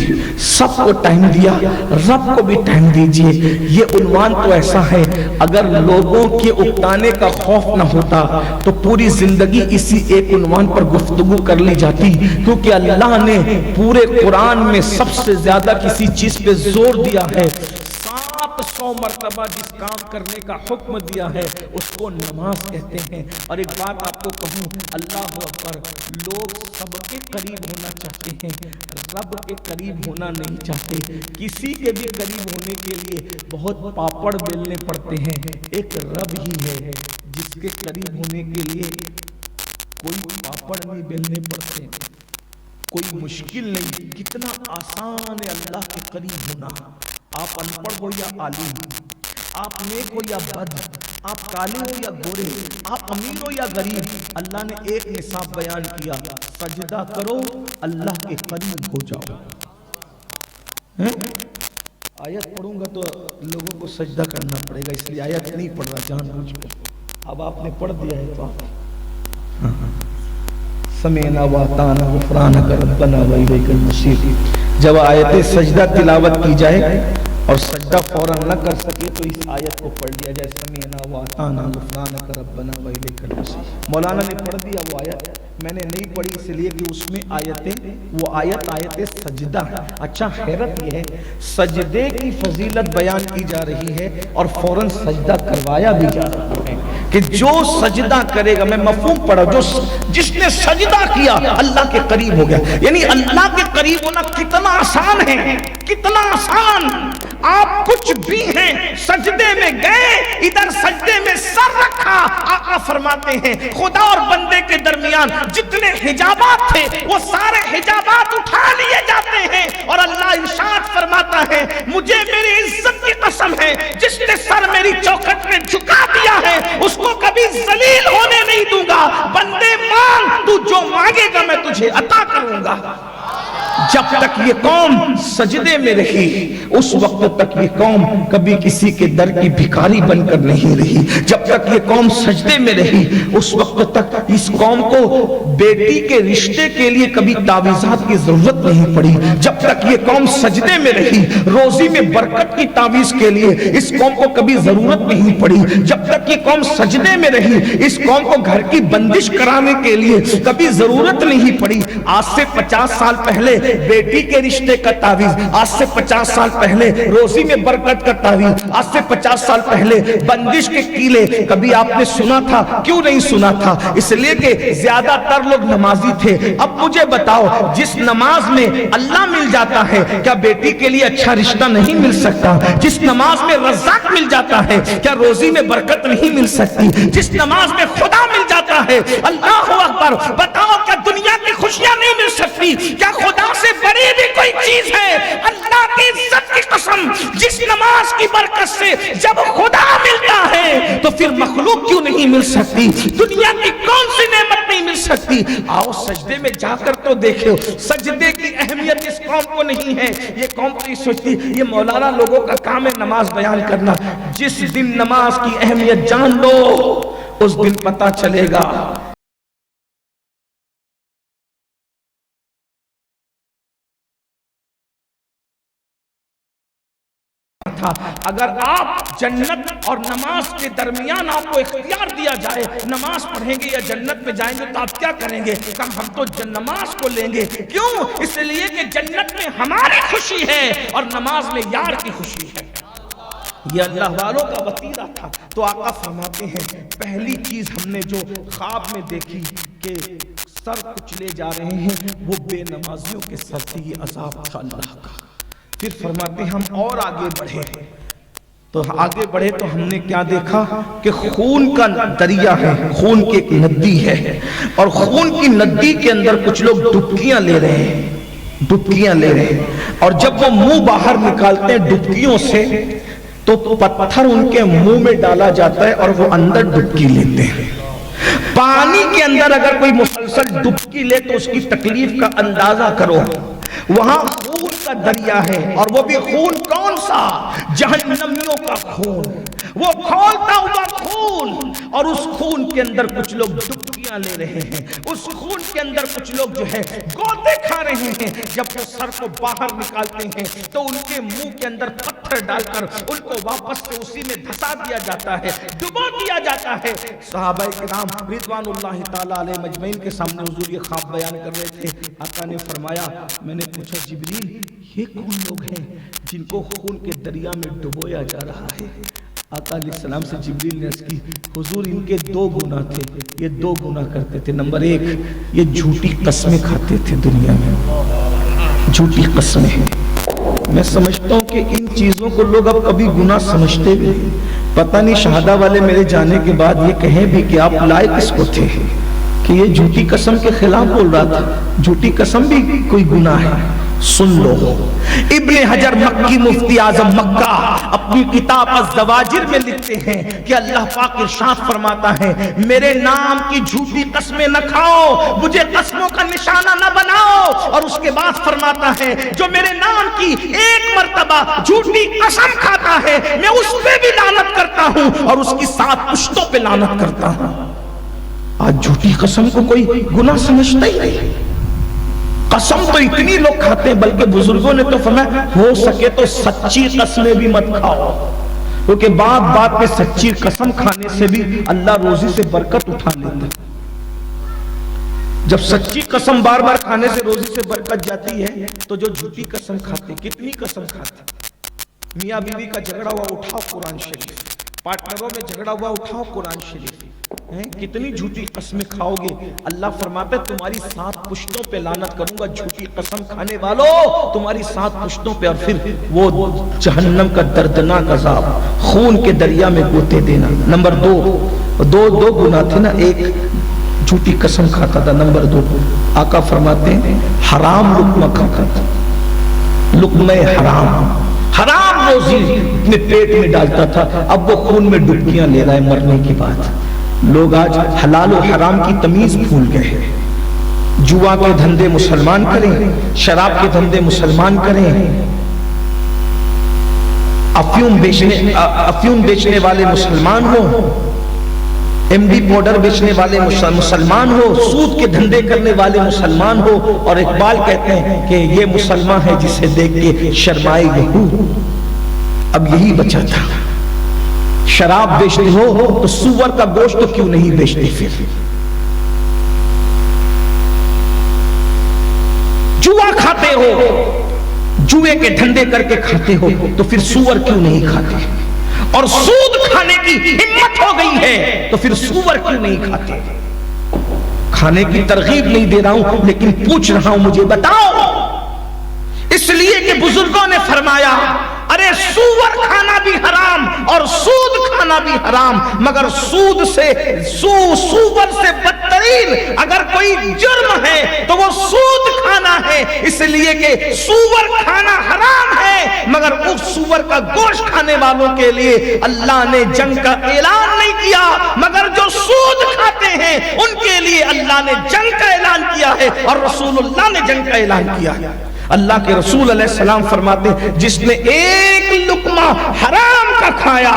سب کو ٹائم دیا، رب کو بھی ٹائم دیجئے۔ یہ عنوان تو ایسا ہے، اگر لوگوں کے اکتانے کا خوف نہ ہوتا تو پوری زندگی اسی ایک عنوان پر گفتگو کر لی جاتی، کیونکہ اللہ نے پورے قرآن میں سب سے زیادہ کسی چیز پہ زور دیا ہے، 700 مرتبہ جس کام کرنے کا حکم دیا ہے اس کو نماز کہتے ہیں۔ اور ایک بات آپ کو کہوں، اللہ اکبر، لوگ سب کے قریب ہونا چاہتے ہیں، رب کے قریب ہونا نہیں چاہتے۔ کسی کے بھی قریب ہونے کے لیے بہت پاپڑ بیلنے پڑتے ہیں، ایک رب ہی ہے جس کے قریب ہونے کے لیے کوئی پاپڑ نہیں بیلنے پڑتے، کوئی مشکل نہیں۔ کتنا آسان ہے اللہ کے قریب ہونا۔ آپ ان پڑھ ہو یا عالم، آپ نیک ہو یا بد، آپ کالے ہو یا گورے، آپ امیر ہو یا غریب، اللہ نے ایک نصاب بیان کیا، سجدہ کرو اللہ کے قریب ہو جاؤ۔ آیت پڑھوں گا تو لوگوں کو سجدہ کرنا پڑے گا، اس لیے آیت نہیں پڑھ رہا جان بوجھ کر۔ اب آپ نے پڑھ دیا ہے تو سمعنا واطعنا غفرانک ربنا والیک المصیر۔ جب آیت سجدہ تلاوت کی جائے اور سجدہ فوراً نہ کر سکے تو اس آیت کو پڑھ لیا جائے، سمعنا واطعنا غفرانک ربنا والیک المصیر۔ مولانا نے پڑھ دیا وہ آیت، میں نے نہیں پڑھی اس لیے کہ اس میں وہ آیت سجدہ ہے۔ اچھا، حیرت یہ ہے سجدے کی فضیلت بیان کی جا رہی ہے اور فوراً سجدہ کروایا بھی جا رہا ہے کہ جو سجدہ کرے گا، میں مفہوم پڑھا، جس نے سجدہ کیا اللہ کے قریب ہو گیا۔ یعنی اللہ کے قریب ہونا کتنا آسان ہے، کتنا آسان۔ آپ کچھ بھی ہیں، سجدے میں گئے، ادھر سجدے میں سر رکھا، آقا فرماتے ہیں خدا اور بندے کے درمیان جتنے حجابات تھے وہ سارے حجابات اٹھا لیے جاتے ہیں، اور اللہ ارشاد فرماتا ہے مجھے میری عزت کی قسم ہے جس نے سر میری چوکھٹ میں جھکا دیا ہے اس کو کبھی ذلیل ہونے نہیں دوں گا۔ بندے مانگ، تو جو مانگے گا میں تجھے عطا کروں گا۔ جب تک یہ قوم سجدے میں رہی اس وقت تک یہ قوم کبھی کسی کے در کی بھکاری بن کر نہیں رہی۔ جب تک یہ قوم سجدے میں رہی اس وقت تک اس قوم کو بیٹی کے رشتے کے لیے کبھی تعویذات کی ضرورت نہیں پڑی۔ جب تک یہ قوم سجدے میں رہی روزی میں برکت کی تعویذ کے لیے اس قوم کو کبھی ضرورت نہیں پڑی۔ جب تک یہ قوم سجدے میں رہی اس قوم کو گھر کی بندش کرانے کے لیے کبھی ضرورت نہیں پڑی۔ آج سے 50 سال پہلے بیٹی کے رشتے کا تعویذ، آج سے 50 سال پہلے روزی میں برکت کا تعویذ، آج سے 50 سال پہلے بندش کے کیلے کبھی آپ نے سنا تھا؟ کیوں نہیں سنا تھا؟ اس لیے کہ زیادہ تر لوگ نمازی تھے۔ اب مجھے بتاؤ، جس نماز میں اللہ مل جاتا ہے کیا بیٹی کے لیے اچھا رشتہ نہیں مل سکتا؟ جس نماز میں رزاق مل جاتا ہے کیا روزی میں برکت نہیں مل سکتی؟ جس نماز میں خدا مل جاتا ہے، اللہ اکبر، بتاؤ کیا دنیا کی خوشیاں نہیں مل سکتی؟ کیا خدا سے بڑی بھی کوئی چیز ہے؟ اللہ کی عزت کی قسم، جس نماز کی برکت سے جب خدا ملتا ہے تو پھر مخلوق کیوں نہیں مل سکتی؟ دنیا کی کون سی نعمت نہیں مل سکتی؟ آؤ سجدے میں جا کر تو دیکھو، سجدے کی اہمیت اس قوم کو نہیں ہے۔ یہ قوم تو یہ سوچتی یہ مولانا لوگوں کا کام ہے نماز بیان کرنا۔ جس دن نماز کی اہمیت جان لو اس دن پتہ چلے گا۔ اگر آپ جنت اور نماز کے درمیان آپ کو اختیار دیا جائے نماز پڑھیں گے یا جنت میں جائیں گے تو آپ کیا کریں گے؟ کہ ہم تو نماز کو لیں گے۔ کیوں؟ اس لیے کہ جنت میں ہماری خوشی ہے اور نماز میں یار کی خوشی ہے۔ یہ اللہ والوں کا وطیرہ تھا۔ تو آقا فرماتے ہیں پہلی چیز ہم نے جو خواب میں دیکھی کہ سر کچھ لے جا رہے ہیں وہ بے نمازیوں کے سر سے یہ عذاب تھا اللہ کا۔ پھر فرماتے ہم اور آگے بڑھے تو آگے بڑھے تو ہم نے کیا دیکھا کہ خون کا دریا ہے، خون کی ایک ندی ہے، اور خون کی ندی کے اندر کچھ لوگ ڈبکیاں لے رہے ہیں، ڈبکیاں لے رہے ہیں، اور جب وہ منہ باہر نکالتے ہیں ڈبکیوں سے تو پتھر ان کے منہ میں ڈالا جاتا ہے اور وہ اندر ڈبکی لیتے ہیں. پانی کے اندر اگر کوئی مسلسل ڈبکی لے تو اس کی تکلیف کا اندازہ کرو. وہاں خون کا دریا ہے، اور وہ بھی خون کون سا؟ جہنمیوں کا خون، وہ کھولتا ہوا خون. اور اس خون کے اندر کچھ لوگ ڈبکیاں لے رہے ہیں، اس خون کے اندر کچھ لوگ جو ہے گوتے کھا رہے ہیں. جب وہ سر کو باہر نکالتے ہیں تو ان کے منہ کے اندر پتھر ڈال کر ان کو واپس سے اسی میں دھسا دیا جاتا ہے، ڈبو دیا جاتا ہے. صحابہ کرام رضوان اللہ تعالی علیہ مجمعین کے سامنے حضور یہ خواب بیان کر رہے تھے. آقا نے فرمایا، میں نے پوچھا جبریل یہ کون لوگ ہیں جن کو خون کے دریا میں ڈبویا جا رہا ہے؟ آقا علیہ السلام سے جبریل نے عرض کی، حضور ان کے 2 گناہ تھے. یہ 2 گناہ کرتے تھے. نمبر 1، یہ جھوٹی قسمیں کھاتے تھے دنیا میں، جھوٹی قسمیں. میں سمجھتا ہوں کہ ان چیزوں کو لوگ اب کبھی گناہ سمجھتے بھی. پتہ نہیں شہادہ والے میرے جانے کے بعد یہ کہیں بھی کہ آپ لائق اس کو تھے کہ یہ جھوٹی قسم کے خلاف بول رہا تھا. جھوٹی قسم بھی کوئی گناہ ہے. سن لو، ابن حجر مکی مفتی اعظم مکہ اپنی کتاب الزواجر میں لکھتے ہیں کہ اللہ پاک ارشاد فرماتا ہے، میرے نام کی جھوٹی قسمیں نہ کھاؤ، مجھے قسموں کا نشانہ نہ بناؤ. اور اس کے بعد فرماتا ہے، جو میرے نام کی 1 مرتبہ جھوٹی قسم کھاتا ہے میں اس پہ بھی لعنت کرتا ہوں اور اس کی 7 پشتوں پہ لعنت کرتا ہوں. آج جھوٹی قسم کو کوئی گناہ سمجھتا ہی نہیں. قسم تو اتنی لوگ کھاتے ہیں، بلکہ بزرگوں نے تو فرمایا ہو سکے تو سچی قسمیں بھی مت کھاؤ، کیونکہ بات بات پہ سچی قسم کھانے سے بھی اللہ روزی سے برکت اٹھا لیتا ہے. جب سچی قسم بار بار کھانے سے روزی سے برکت جاتی ہے تو جو جھوٹی قسم کھاتے، کتنی قسم کھاتے؟ میاں بیوی کا جھگڑا ہوا، اٹھاؤ قرآن شریف. پارٹنروں میں جھگڑا ہوا، اٹھاؤ قرآن شریف. کتنی جھوٹی قسمیں کھاؤ گے؟ اللہ فرماتا ہے تمہاری 7 پشتوں پہ لعنت کروں گا. جھوٹی قسم کھانے والوں، تمہاری 7 پشتوں پہ. اور پھر وہ جہنم کا دردناک عذاب، خون کے دریا میں گوتے دینا. نمبر 2 گناہ تھے نا. 1 جھوٹی قسم کھاتا تھا. نمبر 2 آقا فرماتے ہیں حرام لقمہ کھاتا تھا. لقمہ حرام روزی اپنے پیٹ میں ڈالتا تھا. اب وہ خون میں ڈبکیاں لے رہا ہے مرنے کے بعد. لوگ آج حلال و حرام کی تمیز بھول گئے. جوا کے دھندے مسلمان کریں، شراب کے دھندے مسلمان کریں، افیون بیچنے والے مسلمان ہو، MD پاؤڈر بیچنے والے مسلمان ہو، سود کے دھندے کرنے والے مسلمان ہو. اور اقبال کہتے ہیں کہ یہ مسلمان ہے جسے دیکھ کے شرمائے یہو. اب یہی بچا تھا. شراب بیچتے ہو تو سور کا گوشت تو کیوں نہیں بیچتے؟ پھر جوا کھاتے ہو، جوئے کے دھندے کر کے کھاتے ہو تو پھر سور کیوں نہیں کھاتے؟ اور سود کھانے کی ہمت ہو گئی ہے تو پھر سور کیوں نہیں کھاتے؟ کھانے کی ترغیب نہیں دے رہا ہوں لیکن پوچھ رہا ہوں، مجھے بتاؤ. اس لیے کہ بزرگوں نے فرمایا ارے سور کھانا بھی حرام اور سود کھانا بھی حرام، مگر سود سے سور سے بدترین اگر کوئی جرم ہے تو وہ سود کھانا ہے. اس لیے کہ سور کھانا حرام ہے، مگر اس سور کا گوشت کھانے والوں کے لیے اللہ نے جنگ کا اعلان نہیں کیا. مگر جو سود کھاتے ہیں ان کے لیے اللہ نے جنگ کا اعلان کیا ہے اور رسول اللہ نے جنگ کا اعلان کیا ہے. اللہ کے رسول علیہ السلام فرماتے ہیں جس نے 1 لقمہ حرام کا کھایا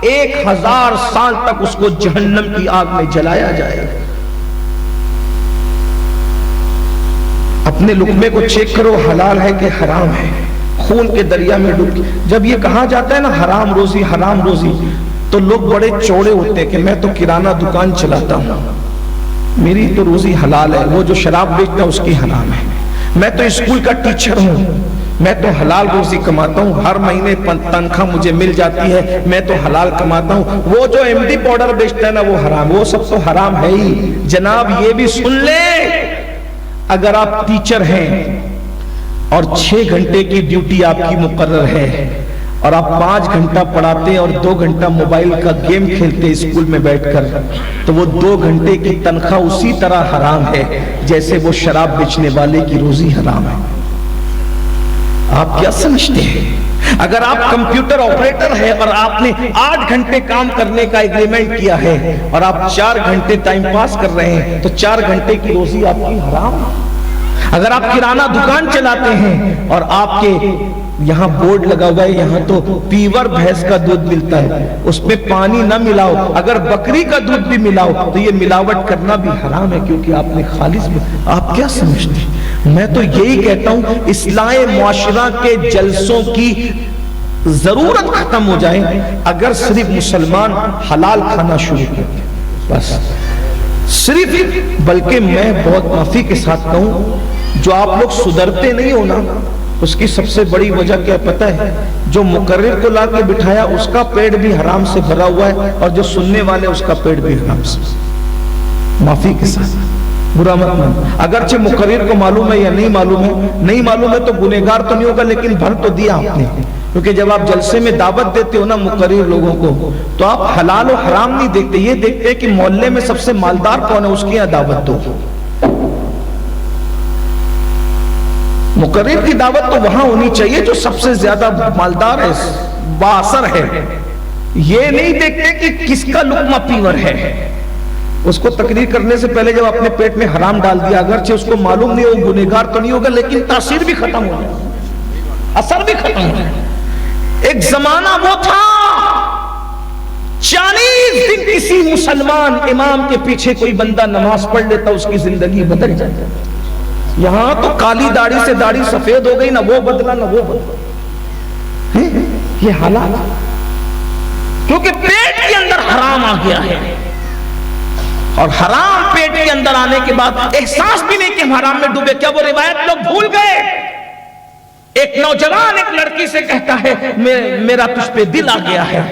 1000 سال تک اس کو جہنم کی آگ میں جلایا جائے. اپنے لقمے کو چیک کرو، حلال ہے کہ حرام ہے. خون کے دریا میں ڈوب. جب یہ کہا جاتا ہے نا حرام روزی تو لوگ بڑے چوڑے ہوتے ہیں کہ میں تو کرانہ دکان چلاتا ہوں، میری تو روزی حلال ہے. وہ جو شراب بیچتا ہے اس کی حرام ہے. میں تو اسکول کا ٹیچر ہوں، میں تو حلال روزی کماتا ہوں، ہر مہینے تنخواہ مجھے مل جاتی ہے، میں تو حلال کماتا ہوں. وہ جو MD پاؤڈر بیچتا ہے نا وہ حرام، وہ سب تو حرام ہے ہی. جناب یہ بھی سن لیں، اگر آپ ٹیچر ہیں اور 6 گھنٹے کی ڈیوٹی آپ کی مقرر ہے اور آپ 5 گھنٹہ پڑھاتے اور 2 گھنٹہ موبائل کا گیم کھیلتے اسکول میں بیٹھ کر، تو وہ 2 گھنٹے کی تنخواہ اسی طرح حرام ہے جیسے وہ شراب بیچنے والے کی روزی حرام ہے. آپ کیا سمجھتے ہیں؟ اگر آپ کمپیوٹر آپریٹر ہے اور آپ نے 8 گھنٹے کام کرنے کا ایگریمنٹ کیا ہے اور آپ 4 گھنٹے ٹائم پاس کر رہے ہیں تو 4 گھنٹے کی روزی آپ کی حرام. اگر آپ کرانہ دکان چلاتے ہیں اور آپ کے یہاں بورڈ لگا ہوا ہے یہاں تو پیور بھینس کا دودھ ملتا ہے, اس میں پانی نہ ملاؤ, اگر بکری کا دودھ بھی ملاؤ تو یہ ملاوٹ کرنا بھی حرام ہے کیونکہ آپ نے خالص بھی. آپ کیا سمجھتے ہیں؟ میں تو یہی کہتا ہوں اصلاح معاشرہ کے جلسوں کی ضرورت ختم ہو جائے اگر صرف مسلمان حلال کھانا شروع کریں بس صرف. بلکہ میں بہت معافی کے ساتھ کہوں جو آپ لوگ سدھرتے نہیں ہو نا اس کی سب سے بڑی وجہ کیا پتہ ہے؟ جو مقرر کو لا کے بٹھایا اس کا پیٹ بھی حرام سے بھرا ہوا ہے اور جو سننے والے اس کا پیٹ بھی حرام سے. معافی کے ساتھ برا مت مان, اگرچہ مقرر کو معلوم ہے یا نہیں معلوم ہے, نہیں معلوم ہے تو گنہگار تو نہیں ہوگا لیکن بھر تو دیا آپ نے. کیونکہ جب آپ جلسے میں دعوت دیتے ہو نا مقرر لوگوں کو تو آپ حلال و حرام نہیں دیکھتے, یہ دیکھتے ہیں کہ محلے میں سب سے مالدار کون ہے اس کی یہاں دعوت دو. مقرر کی دعوت تو وہاں ہونی چاہیے جو سب سے زیادہ مالدار ہے, بااثر ہے. یہ نہیں دیکھتے کہ کس کا لقمہ پیور ہے. اس کو تقریر کرنے سے پہلے جب اپنے پیٹ میں حرام ڈال دیا اگرچہ اس کو معلوم نہیں ہو گنہگار تو نہیں ہوگا لیکن تاثیر بھی ختم ہو جائے, اثر بھی ختم ہو جائے. ایک زمانہ وہ تھا 40 دن کسی مسلمان امام کے پیچھے کوئی بندہ نماز پڑھ لیتا اس کی زندگی بدل جاتی. یہاں تو کالی داڑھی سے داڑھی سفید ہو گئی, نہ وہ بدلا نہ وہ بدلا. یہ حالات کیونکہ پیٹ کے اندر حرام آ گیا ہے اور حرام پیٹ کے اندر آنے کے بعد احساس بھی نہیں کہ ہم حرام میں ڈوبے. کیا وہ روایت لوگ بھول گئے؟ ایک نوجوان ایک لڑکی سے کہتا ہے میرا تجھ پہ دل آ گیا ہے,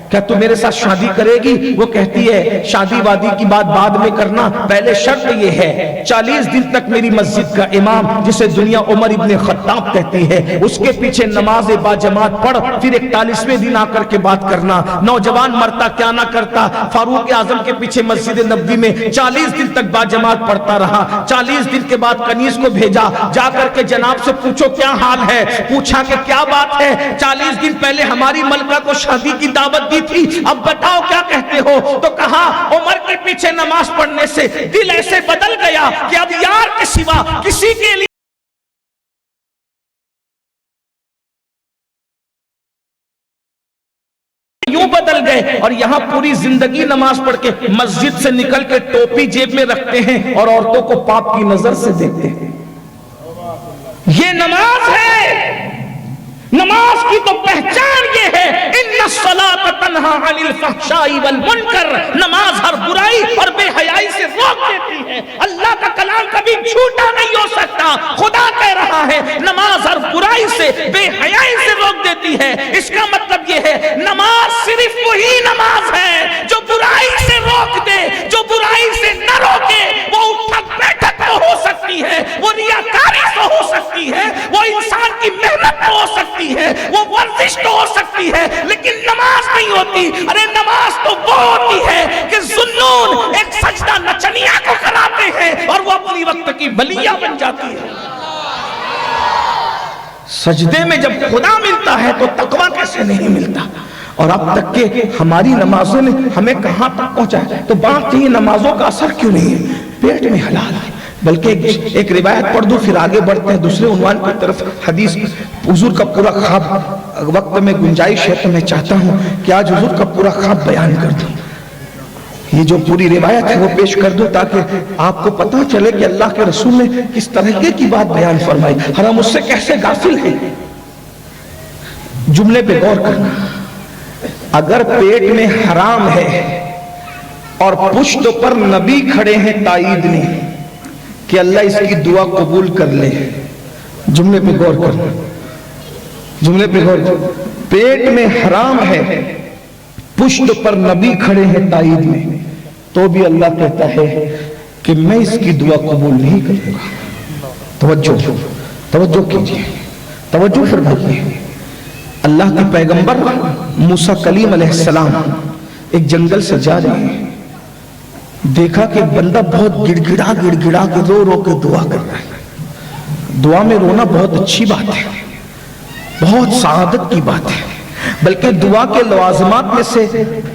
کیا تو میرے ساتھ شادی کرے گی؟ وہ کہتی ہے شادی وادی کی بات بعد میں کرنا, پہلے شرط یہ ہے 40 دن تک میری مسجد کا امام جسے دنیا عمر ابن خطاب کہتی ہے اس کے پیچھے نماز با جماعت پڑھ, پھر 41ویں دن آ کر کے بات کرنا. نوجوان مرتا کیا نہ کرتا, فاروق اعظم کے پیچھے مسجد نبوی میں 40 دن تک با جماعت پڑھتا رہا. 40 دن کے بعد کنیز کو بھیجا, جا کر کے جناب سے پوچھو کیا حال ہے. پوچھا کہ کیا بات ہے؟ 40 دن پہلے ہماری ملکہ کو شادی کی دعوت دی تھی, اب بتاؤ کیا کہتے ہو؟ تو کہا عمر کے پیچھے نماز پڑھنے سے دل ایسے بدل گیا کہ اب یار کے سوا کسی کے لیے یوں بدل گئے. اور یہاں پوری زندگی نماز پڑھ کے مسجد سے نکل کے ٹوپی جیب میں رکھتے ہیں اور عورتوں کو پاپ کی نظر سے دیکھتے ہیں. یہ نماز ہے. نماز کی تو پہچان یہ ہے ان الصلاۃ تنہا عن الفحشاء والمنکر, نماز ہر برائی اور بے حیائی سے روک دیتی ہے. اللہ کا کلام کبھی جھوٹا نہیں ہو سکتا. خدا کہہ رہا ہے نماز ہر برائی سے بے حیائی سے روک دیتی ہے. اس کا مطلب یہ ہے نماز صرف وہی نماز ہے جو برائی سے روک دے, جو برائی سے نہ روکے. وہ اٹھک بیٹھک تو ہو سکتی ہے, وہ ریاکاری تو ہو سکتی ہے, وہ انسان کی محنت تو ہو سکتی ہے, وہ ورزش تو ہو سکتی ہے, لیکن نماز نہیں ہوتی. ارے نماز تو وہ ہوتی ہے کہ ذنون ایک سجدہ نچنیا کو کراتے ہیں اور وہ اپنی وقت کی بلیہ بن جاتی ہے. سجدے میں جب خدا ملتا ہے تو تقویٰ کیسے نہیں ملتا؟ اور اب تک کہ ہماری نمازوں نے ہمیں کہاں تک پہنچا ہے. تو بات یہ نمازوں کا اثر کیوں نہیں ہے؟ پیٹ میں حلال ہے. بلکہ ایک روایت پڑھ دو پھر آگے بڑھتے ہیں دوسرے عنوان کی طرف. حدیث حضور کا پورا خواب وقت میں گنجائش ہے تو میں چاہتا ہوں کہ آج حضور کا پورا خواب بیان کر دوں. یہ جو پوری روایت ہے وہ پیش کر دوں تاکہ آپ کو پتہ چلے کہ اللہ کے رسول نے کس طرح کی بات بیان فرمائی اور ہم اس سے کیسے غافل ہیں. جملے پہ غور کرنا. اگر پیٹ میں حرام ہے اور پشت پر نبی کھڑے ہیں تائید نہیں کہ اللہ اس کی دعا قبول کر لے. جملے پہ غور کرنا. جملے پہ غور کرنا. پیٹ میں حرام ہے, پشت پر نبی کھڑے ہیں تائید میں, تو بھی اللہ کہتا ہے کہ میں اس کی دعا قبول نہیں کروں گا. توجہ کیجئے, توجہ فرمائیے. اللہ کے پیغمبر موسیٰ کلیم علیہ السلام ایک جنگل سے جا رہے ہیں. دیکھا کہ بندہ بہت گڑ گڑا کے رو رو کے دعا کر رہا ہے. دعا میں رونا بہت اچھی بات ہے. بہت سعادت کی بات ہے۔ بلکہ دعا کے لوازمات میں سے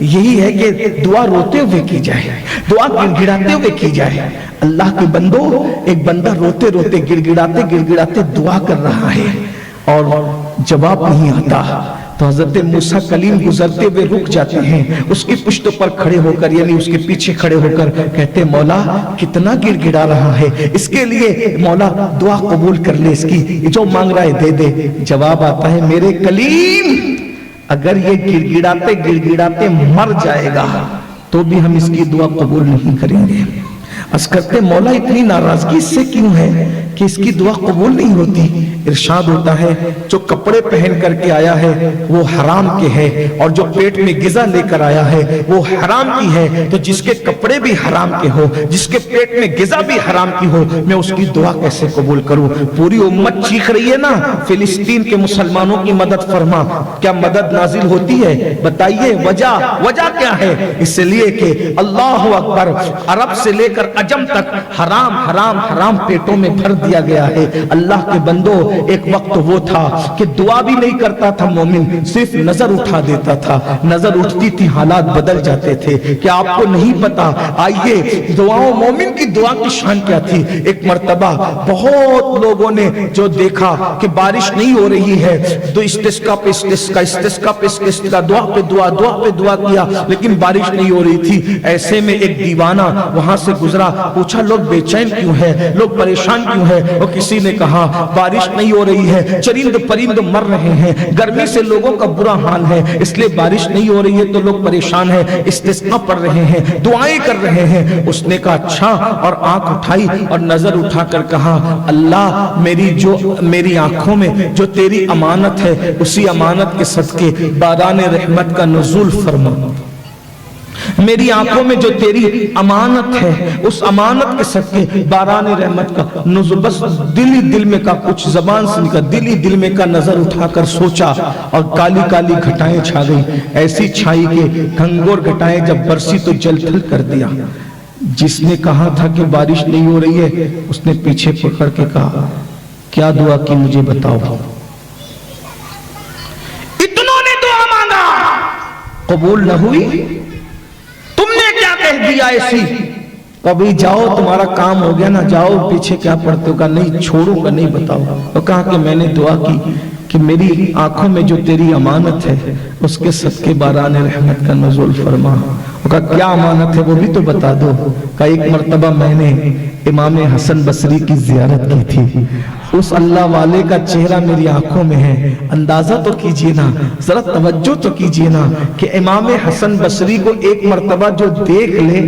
یہی ہے کہ دعا روتے ہوئے کی جائے، دعا گڑگڑاتے ہوئے کی جائے۔ اللہ کے بندو، ایک بندہ روتے روتے گڑگڑاتے گڑگڑاتے دعا کر رہا ہے اور جواب نہیں آتا، تو حضرت موسیٰ کلیم گزرتے ہوئے رک جاتے ہیں، اس کی پشت پر کھڑے ہو کر، یعنی اس کے پیچھے کھڑے ہو کر کہتے مولا کتنا گڑ گڑا رہا ہے، اس کے لیے مولا دعا قبول کر لے، اس کی جو مانگ رہا ہے دے دے۔ جواب آتا ہے میرے کلیم اگر یہ گڑ گڑاتے گڑ گڑاتے مر جائے گا تو بھی ہم اس کی دعا قبول نہیں کریں گے۔ عرض کرتے مولا اتنی ناراضگی اس سے کیوں ہے کہ اس کی دعا قبول نہیں ہوتی؟ ارشاد ہوتا ہے جو کپڑے پہن کر کے آیا ہے وہ حرام کے ہے، اور جو پیٹ میں غذا لے کر آیا ہے وہ حرام کی ہے، تو جس کے کپڑے بھی حرام کے ہو، جس کے پیٹ میں غذا بھی حرام کی ہو، میں اس کی دعا کیسے قبول کروں؟ پوری امت چیخ رہی ہے نا فلسطین کے مسلمانوں کی مدد فرما، کیا مدد نازل ہوتی ہے؟ بتائیے وجہ کیا ہے؟ اس لیے کہ اللہ اکبر، عرب سے لے کر عجم تک حرام حرام حرام پیٹوں میں بھر دیا گیا ہے۔ اللہ کے بندو ایک وقت وہ تھا کہ دعا بھی نہیں کرتا تھا مومن، صرف نظر اٹھا دیتا تھا، نظر اٹھتی تھی حالات بدل جاتے تھے۔ کیا آپ کو نہیں پتا؟ آئیے دعاؤں مومن کی دعا کی شان کیا تھی۔ ایک مرتبہ بہت لوگوں نے جو دیکھا کہ بارش نہیں ہو رہی ہے تو استسقا پہ استسقا، استسقا پہ استسقا، دعا پہ دعا، دعا پہ دعا کیا، لیکن بارش نہیں ہو رہی تھی۔ ایسے میں ایک دیوانہ وہاں سے گزرا، پوچھا لوگ بے چین کیوں ہے، لوگ پریشان کیوں ہے؟ اور کسی نے کہا بارش نہیں ہو رہی ہے، چرند پرند مر رہے ہیں، گرمی سے لوگوں کا برا حال ہے، اس لیے بارش نہیں ہو رہی ہے تو لوگ پریشان ہیں، استسقا پڑھ رہے ہیں، دعائیں کر رہے ہیں۔ اس نے کہا اچھا، اور آنکھ اٹھائی اور نظر اٹھا کر کہا اللہ میری آنکھوں میں جو تیری امانت ہے اسی امانت کے صدقے باران رحمت کا نزول فرما، میری آنکھوں میں جو تیری امانت ہے اس امانت کے صدقے باران رحمت کا نزول۔ بس دل میں کا کچھ زبان سے نکلا، دل میں کا نظر اٹھا کر سوچا، اور کالی کالی گھٹائیں چھا گئی، ایسی چھائی کہ گھنگور گھٹائیں جب برسی تو جل تھل کر دیا۔ جس نے کہا تھا کہ بارش نہیں ہو رہی ہے اس نے پیچھے پکڑ کے کہا کیا دعا کی مجھے بتاؤ۔ اتنوں نے دعا مانگا قبول نہ ہوئی، تم نے کیا کہہ دیا ایسی؟ کبھی جاؤ تمہارا کام ہو گیا نا، جاؤ پیچھے کیا پڑھتے ہو؟ کہا نہیں چھوڑوں گا، نہیں بتاؤ۔ تو کہا کہ میں نے دعا کی کہ میری آنکھوں میں جو تیری امانت ہے اس کے صدقے باران رحمت کا نزول فرما۔ کہا کیا امانت ہے وہ بھی تو بتا دو۔ کہا ایک مرتبہ میں نے امام حسن بصری کی زیارت کی تھی، اس اللہ والے کا چہرہ میری آنکھوں میں ہے، اندازہ تو کیجئے نا، ذرا توجہ تو کیجئے نا کہ امام حسن بصری کو ایک مرتبہ جو دیکھ لے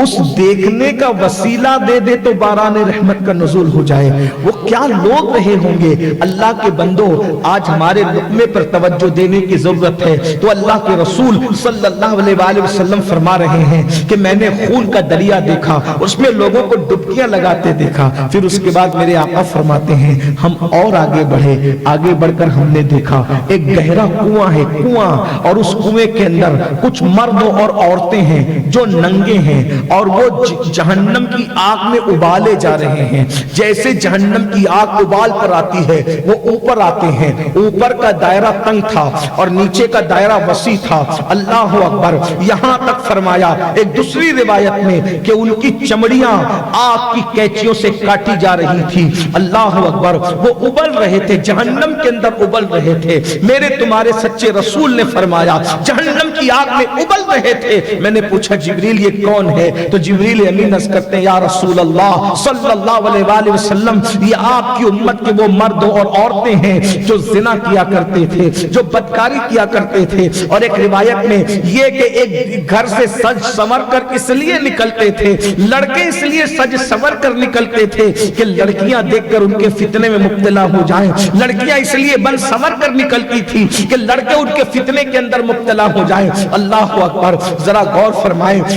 اس دیکھنے کا وسیلہ دے دے تو باران رحمت کا نزول ہو جائے، وہ کیا لوگ رہے ہوں گے۔ اللہ کے بندو آج ہمارے لقمے پر توجہ دینے کی ضرورت ہے۔ تو اللہ کے رسول صلی اللہ علیہ وآلہ وسلم فرما رہے ہیں کہ میں نے خون کا دریا دیکھا، اس میں لوگوں کو ڈبکیاں لگاتے دیکھا، پھر اس کے بعد میرے آقا فرماتے ہیں ہم اور آگے بڑھے، آگے بڑھ کر ہم نے دیکھا ایک گہرا کنواں ہے، کنواں، اور اس کنویں کے اندر کچھ مرد اور عورتیں ہیں جو ننگے ہیں اور وہ جہنم کی آگ میں ابالے جا رہے ہیں۔ جیسے جہنم کی آگ ابال پر آتی ہے وہ اوپر آتے ہیں، اوپر کا دائرہ تنگ تھا اور نیچے کا دائرہ وسیع تھا۔ اللہ اکبر، یہاں تک فرمایا ایک دوسری روایت میں کہ ان کی چمڑیاں آگ کی کینچیوں سے کاٹی جا رہی تھی۔ اللہ اکبر، وہ ابل رہے تھے، جہنم کے اندر ابل رہے تھے۔ میرے تمہارے سچے رسول نے فرمایا جہنم کی آگ میں ابل رہے تھے۔ میں نے پوچھا جبریل یہ کون ہے؟ تو جبریل امین عرض کرتے ہیں یا رسول اللہ صلی اللہ علیہ وآلہ وسلم، یہ آپ کی امت کے وہ مرد اور عورتیں ہیں جو زنا کیا کرتے تھے، جو بدکاری کیا کرتے تھے، اور ایک روایت میں یہ کہ ایک گھر سے سج سنور کر اس لیے نکلتے تھے، لڑکے اس لیے سج سنور کر نکلتے تھے کہ لڑکیاں دیکھ کر ان کے فتنے میں مبتلا ہو جائیں، لڑکیاں اس لیے بن سنور کر نکلتی تھی کہ لڑکے ان کے فتنے کے اندر مبتلا ہو جائیں۔ اللہ اکبر، ذرا غور فرمائیں،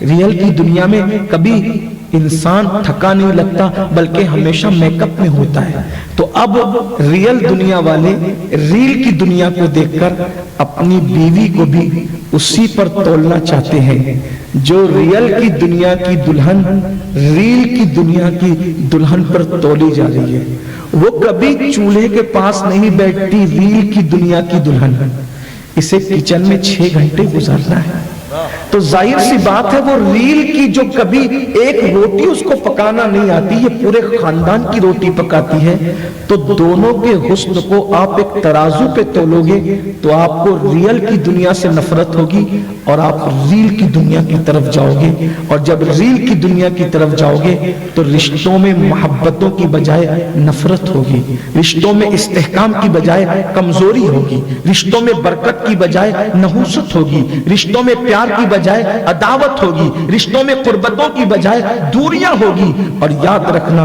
ریئل کی دنیا میں کبھی انسان تھکا نہیں لگتا بلکہ ہمیشہ میک اپ میں ہوتا ہے. تو اب ریئل دنیا والے ریل کی دنیا کو دیکھ کر اپنی بیوی کو بھی اسی پر تولنا چاہتے ہیں. جو ریئل کی دنیا کی دلہن ریل کی دنیا کی دلہن پر تولی جا رہی ہے، وہ کبھی چولہے کے پاس نہیں بیٹھتی. ریل کی دنیا کی دلہن اسے کچن میں 6 گھنٹے گزارنا ہے. تو ظاہر سی بات ہے وہ ریل کی جو کبھی ایک روٹی اس کو پکانا نہیں آتی، یہ پورے خاندان کی روٹی پکاتی ہے. تو دونوں کے حسن کو آپ ایک ترازو پہ تولو گے تو آپ کو ریل کی دنیا سے نفرت ہوگی اور آپ ریل کی دنیا کی طرف جاؤ گے. اور جب ریل کی دنیا کی طرف جاؤ گے تو رشتوں میں محبتوں کی بجائے نفرت ہوگی، رشتوں میں استحکام کی بجائے کمزوری ہوگی، رشتوں میں برکت کی بجائے نحوست ہوگی، رشتوں میں پیار کی بجائے عداوت ہوگی، رشتوں میں قربتوں کی بجائے دوریاں ہوگی. اور یاد رکھنا،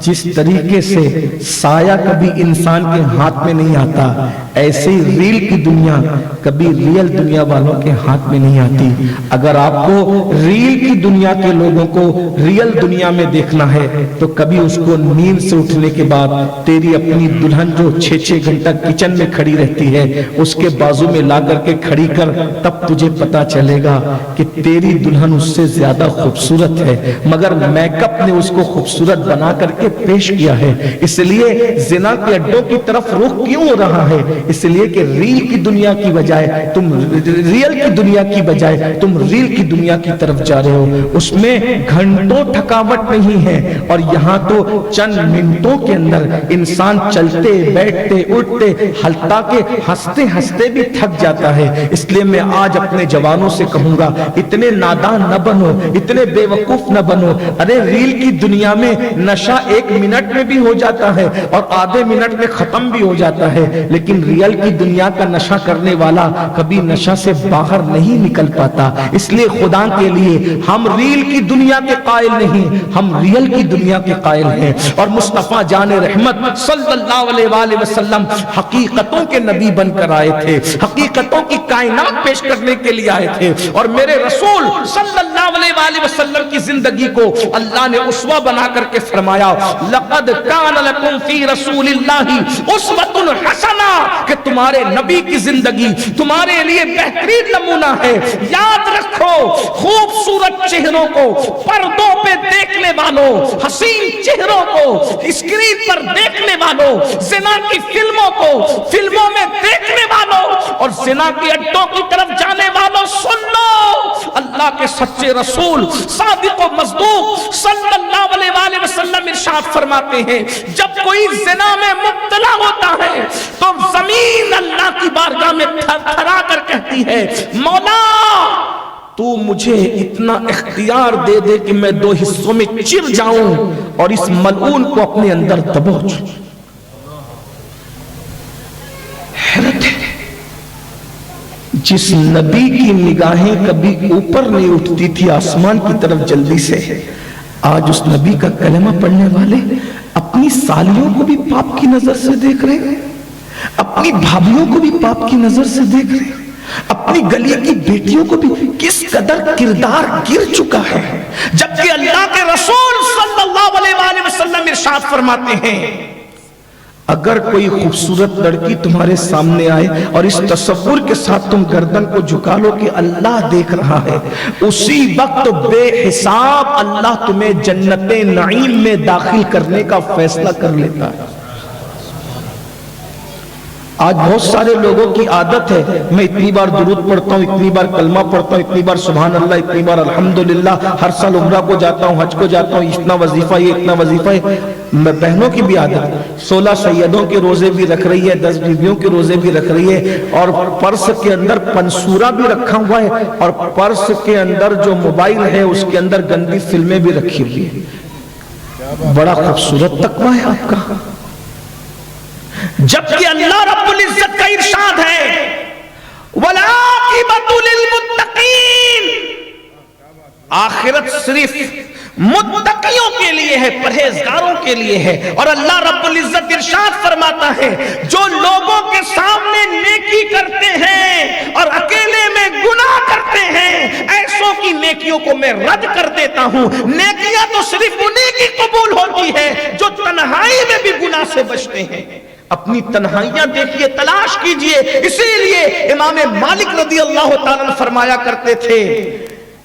جس طریقے سے سایہ کبھی انسان کے ہاتھ میں نہیں آتا، ایسے ہی ریل کی دنیا کبھی ریل دنیا والوں کے ہاتھ میں نہیں آتی. اگر آپ کو ریل کی دنیا کے لوگوں کو ریل دنیا میں دیکھنا ہے تو کبھی اس کو نیند سے اٹھنے کے بعد تیری اپنی دلہن جو 6 گھنٹہ کچن میں کھڑی رہتی ہے اس کے بازو میں لا کر کے کھڑی کر، تب تجھے پتا چلے گا کہ تیری دلہن اس سے زیادہ خوبصورت ہے، مگر میک اپ نے اس کو خوبصورت بنا کر کے پیش کیا ہے. اس لیے زنا کے اڈوں کی طرف رخ کیوں ہو رہا ہے؟ اس لیے کہ ریل کی دنیا کی بجائے تم ریل کی دنیا کی بجائے تم ریل کی دنیا کی طرف جا رہے ہو. اس میں گھنٹوں تھکاوٹ نہیں ہے اور یہاں تو چند منٹوں کے اندر انسان چلتے بیٹھتے اٹھتے ہلتا کے ہنستے ہنستے بھی تھک جاتا ہے. اس لیے میں آج اپنے جوانوں سے کہوں گا، اتنے نادان نہ بنو، اتنے بے وقوف نہ بنو. ارے ریل کی دنیا میں نشہ 1 منٹ میں بھی ہو جاتا ہے اور آدھے منٹ میں ختم بھی ہو جاتا ہے، لیکن ریل کی دنیا کا نشہ کرنے والا کبھی نشہ سے باہر نہیں نکل پاتا. اس لیے خدا کے لیے ہم ریل کی دنیا کے قائل نہیں، ہم ریل کی دنیا کے قائل ہیں. اور مصطفیٰ جان رحمت صلی اللہ علیہ وآلہ وسلم حقیقتوں کے نبی بن کر آئے تھے، حقیقتوں کی کائنات پیش کرنے کے لیے آئے تھے. اور میرے رسول صلی اللہ علیہ وآلہ وسلم کی زندگی کو اللہ نے اسوہ بنا کر کے فرمایا، لقد کان لکم فی رسول اللہ اسوۃ حسنہ، کہ تمہارے نبی کی زندگی تمہارے لیے بہترین نمونہ ہے. یاد رکھو، خوبصورت چہروں کو پردوں پہ دیکھنے والوں، حسین چہروں کو اسکرین پر دیکھنے والوں، زنا کی فلموں کو فلموں میں دیکھنے والوں اور زنا کی اڈوں کی طرف جانے والوں، سن لو، اللہ کے سچے رسول صادق و مصدوق صلی اللہ علیہ وآلہ وسلم ارشاد فرماتے ہیں، جب کوئی زنا میں مبتلا ہوتا ہے تو زمین اللہ کی بارگاہ میں تھر تھرا کر کہتی ہے، مولا تو مجھے اتنا اختیار دے دے کہ میں 2 حصوں میں چر جاؤں اور اس ملعون کو اپنے اندر دبوچ. حیرت ہے، جس نبی کی نگاہیں کبھی اوپر نہیں اٹھتی تھی آسمان کی طرف جلدی سے، آج اس نبی کا کلمہ پڑھنے والے اپنی سالیوں کو بھی پاپ کی نظر سے دیکھ رہے ہیں، اپنی بھابیوں کو بھی پاپ کی نظر سے دیکھ رہے ہیں، اپنی گلی کی بیٹیوں کو بھی. کس قدر کردار گر چکا ہے. جبکہ اللہ کے رسول صلی اللہ علیہ وآلہ وسلم ارشاد فرماتے ہیں، اگر کوئی خوبصورت لڑکی تمہارے سامنے آئے اور اس تصور کے ساتھ تم گردن کو جھکا لو کہ اللہ دیکھ رہا ہے، اسی وقت بے حساب اللہ تمہیں جنت نعیم میں داخل کرنے کا فیصلہ کر لیتا ہے. آج بہت سارے لوگوں کی عادت ہے، میں اتنی بار درود پڑھتا ہوں، اتنی بار کلمہ پڑھتا ہوں، اتنی بار سبحان اللہ، اتنی بار الحمدللہ، ہر سال عمرہ کو جاتا ہوں، حج کو جاتا ہوں، اتنا وظیفہ یہ اتنا وظیفہ ہے. بہنوں کی بھی عادت ہے، 16 سیدوں کے روزے بھی رکھ رہی ہے، 10 بیویوں کے روزے بھی رکھ رہی ہے، اور پرس کے اندر پنسورا بھی رکھا ہوا ہے، اور پرس کے اندر جو موبائل ہے اس کے اندر گندی فلمیں بھی رکھی ہوئی ہیں. بڑا خوبصورت تقویٰ ہے آپ کا. جبکہ اللہ رب العزت کا ارشاد ہے، وَالْعَاقِبَةُ لِلْمُتَّقِينَ، آخرت صرف متقیوں کے لیے ہے، پرہیزگاروں کے لیے ہے. اور اللہ رب العزت ارشاد فرماتا ہے، جو لوگوں کے سامنے نیکی کرتے ہیں اور اکیلے میں گناہ کرتے ہیں، ایسوں فرشتوں کی نیکیوں کو میں رد کر دیتا ہوں. نیکیاں تو صرف انہیں کی قبول ہوتی ہے جو تنہائی میں بھی گناہ سے بچتے ہیں. اپنی تنہائیاں دیکھیے, تلاش کیجئے. اسی لیے امام مالک رضی اللہ تعالیٰ عنہ فرمایا کرتے تھے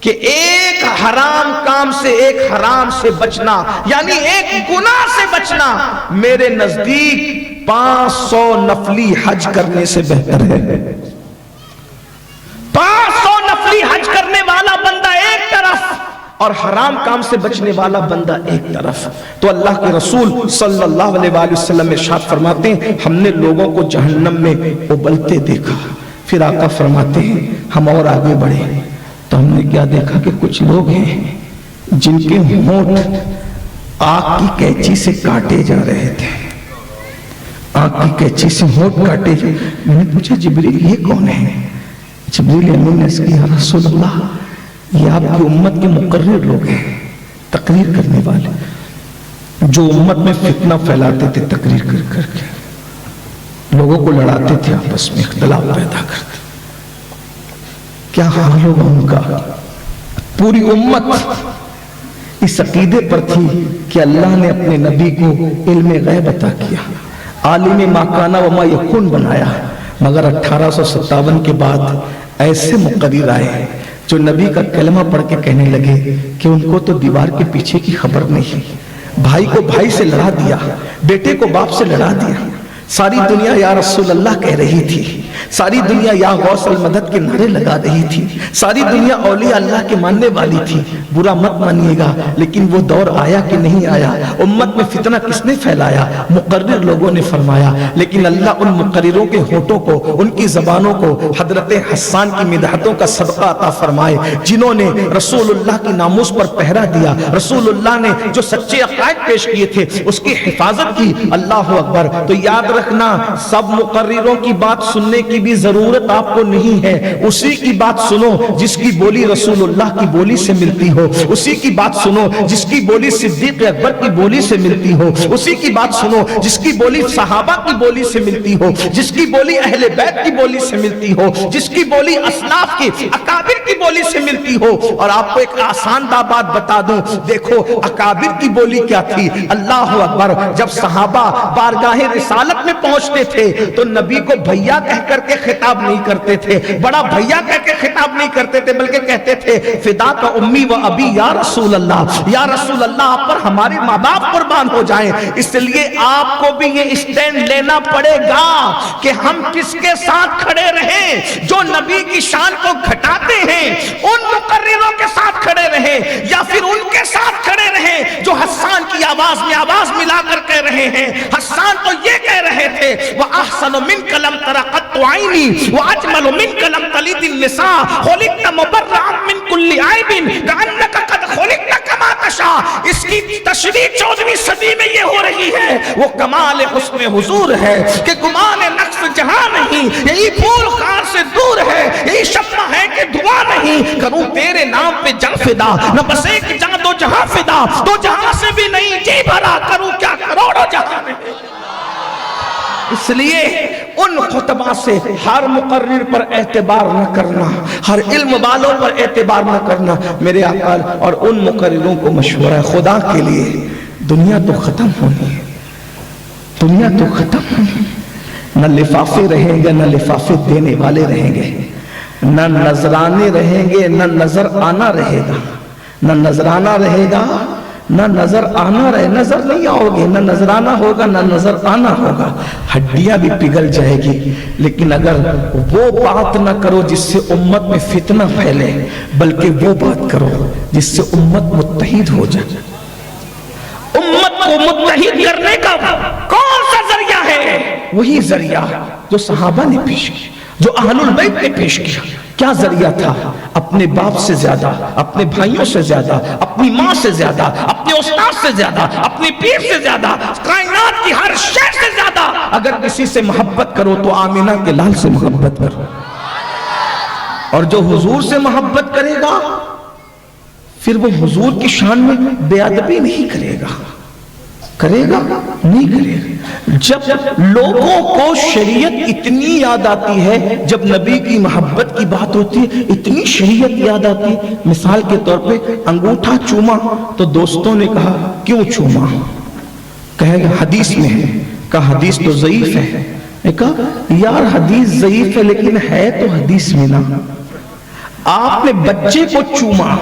کہ ایک حرام کام سے, ایک حرام سے بچنا, یعنی ایک گناہ سے بچنا, میرے نزدیک 500 نفلی حج کرنے سے بہتر ہے. 500 نفلی حج کرنے والا بندہ ایک طرف اور حرام کام سے بچنے والا بندہ ایک طرف. تو اللہ کے رسول صلی اللہ علیہ وآلہ وسلم ارشاد فرماتے ہیں ہم نے لوگوں کو جہنم میں ابلتے دیکھا. پھر آقا فرماتے ہیں ہم اور آگے بڑھے تو ہم نے کیا دیکھا کہ کچھ لوگ ہیں جن کے ہونٹ آگ کی کینچی سے کاٹے جا رہے تھے. آگ کی کینچی سے ہونٹ کاٹے جا. میں نے پوچھا جبریل یہ کون ہے؟ جبریل امین نے اس کی یا رسول اللہ یہ آپ کی امت کے مقرر لوگ ہیں, تقریر کرنے والے, جو امت میں فتنہ پھیلاتے تھے, تقریر کر کر کے لوگوں کو لڑاتے تھے, آپس میں اختلاف پیدا کرتے. کیا حال ہوگا ان کا؟ پوری امت اس عقیدے پر تھی کہ اللہ نے اپنے نبی کو علم غیب عطا کیا, عالم ما کان و ما یکون بنایا. مگر 1857 کے بعد ایسے مقرر آئے جو نبی کا کلمہ پڑھ کے کہنے لگے کہ ان کو تو دیوار کے پیچھے کی خبر نہیں, بھائی کو بھائی سے لڑا دیا, بیٹے کو باپ سے لڑا دیا. ساری دنیا یا رسول اللہ کہہ رہی تھی, ساری دنیا یا غوث المدد کے نعرے لگا رہی تھی, ساری دنیا اولیاء اللہ کے ماننے والی تھی. برا مت مانیے گا لیکن وہ دور آیا کہ نہیں آیا؟ امت میں فتنہ کس نے پھیلایا؟ مقرر لوگوں نے فرمایا. لیکن اللہ ان مقرروں کے ہونٹوں کو, ان کی زبانوں کو حضرت حسان کی مدحتوں کا صدقہ عطا فرمائے جنہوں نے رسول اللہ کی ناموس پر پہرا دیا, رسول اللہ نے جو سچے عقائد پیش کیے تھے اس کی حفاظت کی. اللہ اکبر. تو یاد رکھنا سب مقرروں کی بات سننے کی بھی ضرورت آپ کو نہیں ہے. اسی کی بات سنو جس کی بولی رسول اللہ کی بولی سے ملتی ہو, اسی کی بات سنو جس کی بولی صدیق اکبر کی بولی سے ملتی ہو, اسی کی بات سنو جس کی بولی صحابہ کی بولی سے ملتی ہو, جس کی بولی اہل بیت کی بولی سے ملتی ہو, جس کی بولی اسلاف کی اکابر کی بولی سے ملتی ہو. اور آپ کو ایک آسان بات بتا دوں, دیکھو اکابر کی بولی کیا تھی. اللہ اکبر. جب صحابہ بارگاہ رسالت میں پہنچتے تھے تو نبی کو بھیا کہہ کر کے خطاب نہیں کرتے تھے, بڑا بھیا کہہ کے خطاب نہیں کرتے تھے, بلکہ کہتے تھے فدا کا امی و ابی یا رسول اللہ, یا رسول اللہ آپ پر ہمارے ماں باپ قربان ہو جائیں. اس لیے آپ کو بھی یہ اسٹینڈ لینا پڑے گا کہ ہم کس کے ساتھ کھڑے رہیں. جو نبی کی شان کو گھٹاتے ہیں ان مقرروں کے ساتھ کھڑے رہیں, یا پھر ان کے ساتھ کھڑے رہیں جو حسان کی آواز میں آواز ملا کر کہہ رہے ہیں. حسان تو یہ کہہ رہے تھے وَأَحْسَنُ مِنْكَ لَمْ تَرَ قَطُّ عَيْنِي وَأَجْمَلُ مِنْكَ لَمْ تَلِدِ النِّسَاءُ خُلِقْتَ مُبَرَّأً مِنْ كُلِّ عَيْبٍ كَأَنَّكَ قَدْ خُلِقْتَ كَمَا تَشَاءُ. اس کی تشریح 14ویں صدی میں یہ ہو رہی ہے. وہ کمال حسن حضور ہے کہ گمان نقص جہاں نہیں, یہی پھول خار سے دور ہے, یہی شمع ہے کہ دھواں نہیں. کروں تیرے نام پہ جان فدا, نہ بس ایک جان دو جہاں فدا, دو جہاں سے بھی نہیں جی بھرا, کروں کیا کروڑوں جہاں نہیں. اس لیے ان خطبہ سے ہر مقرر پر اعتبار نہ کرنا, ہر علم والوں پر اعتبار نہ کرنا. میرے آقا اور ان مقرروں کو مشورہ ہے, خدا کے لیے دنیا تو ختم ہونی ہے, دنیا تو ختم ہونی, نہ لفافے رہیں گے, نہ لفافے دینے والے رہیں گے, نہ نظرانے رہیں گے, نہ نظر آنا رہے گا, نہ نظرانہ رہے گا, نہ نظر آنا رہے. نظر نہیں آؤ گے, نہ نظرانہ ہوگا, نہ نظر آنا ہوگا. ہڈیاں بھی پگھل جائے گی. لیکن اگر وہ بات نہ کرو جس سے امت میں فتنہ پھیلے, بلکہ وہ بات کرو جس سے امت متحد ہو جائے. امت کو متحد کرنے کا کون سا ذریعہ ہے؟ وہی ذریعہ جو صحابہ نے پیش کیا, جو اہل البیت نے پیش کیا. کیا ذریعہ تھا؟ اپنے باپ سے زیادہ, اپنے بھائیوں سے زیادہ, اپنی ماں سے زیادہ, اپنے استاد سے زیادہ, اپنی پیر سے زیادہ, کائنات کی ہر شے سے زیادہ. اگر کسی سے محبت کرو تو آمینہ کے لال سے محبت کرو, اور جو حضور سے محبت کرے گا پھر وہ حضور کی شان میں بے ادبی نہیں کرے گا. کرے گا؟ نہیں کرے گا۔ جب لوگوں کو شریعت اتنی یاد آتی ہے، جب نبی کی محبت کی بات ہوتی ہے اتنی شریعت یاد آتی ہے۔ مثال کے طور پہ انگوٹھا چوما تو دوستوں نے کہا کیوں چوما؟ کہے حدیث میں ہے، کہا حدیث تو ضعیف ہے۔ نے کہا یار حدیث ضعیف ہے لیکن ہے تو حدیث میں نا۔ آپ نے بچے کو چوما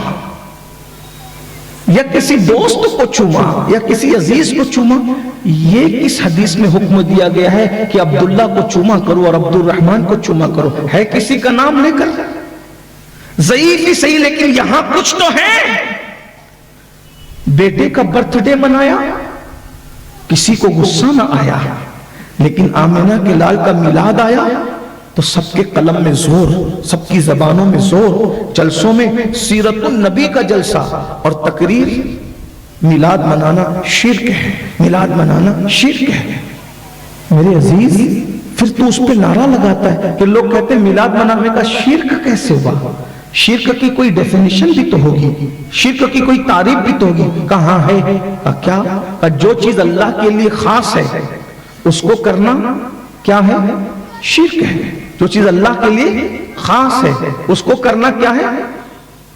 یا کسی دوست کو چوما یا کسی عزیز کو چوما، یہ کس حدیث میں حکم دیا گیا ہے کہ عبداللہ کو چوما کرو اور عبد الرحمن کو چوما کرو؟ ہے کسی کا نام لے کر؟ ضعیف ہی صحیح لیکن یہاں کچھ تو ہے۔ بیٹے کا برتھ ڈے منایا، کسی کو غصہ نہ آیا، لیکن آمنہ کے لال کا میلاد آیا تو سب کے قلم میں زور، سب کی زبانوں میں زور، جلسوں میں سیرت النبی کا جلسہ اور تقریر۔ میلاد منانا شرک ہے، میلاد منانا شرک ہے۔ میرے عزیز پھر تو اس پہ نعرہ لگاتا ہے کہ لوگ کہتے ہیں میلاد منانے کا شرک کیسے ہوا؟ شرک کی کوئی ڈیفینیشن بھی تو ہوگی، شرک کی کوئی تعریف بھی تو ہوگی۔ کہاں ہے؟ کیا جو چیز اللہ کے لیے خاص ہے اس کو کرنا کیا ہے؟ شرک ہے۔ جو چیز اللہ کے لیے خاص ہے اس کو کرنا کیا ہے؟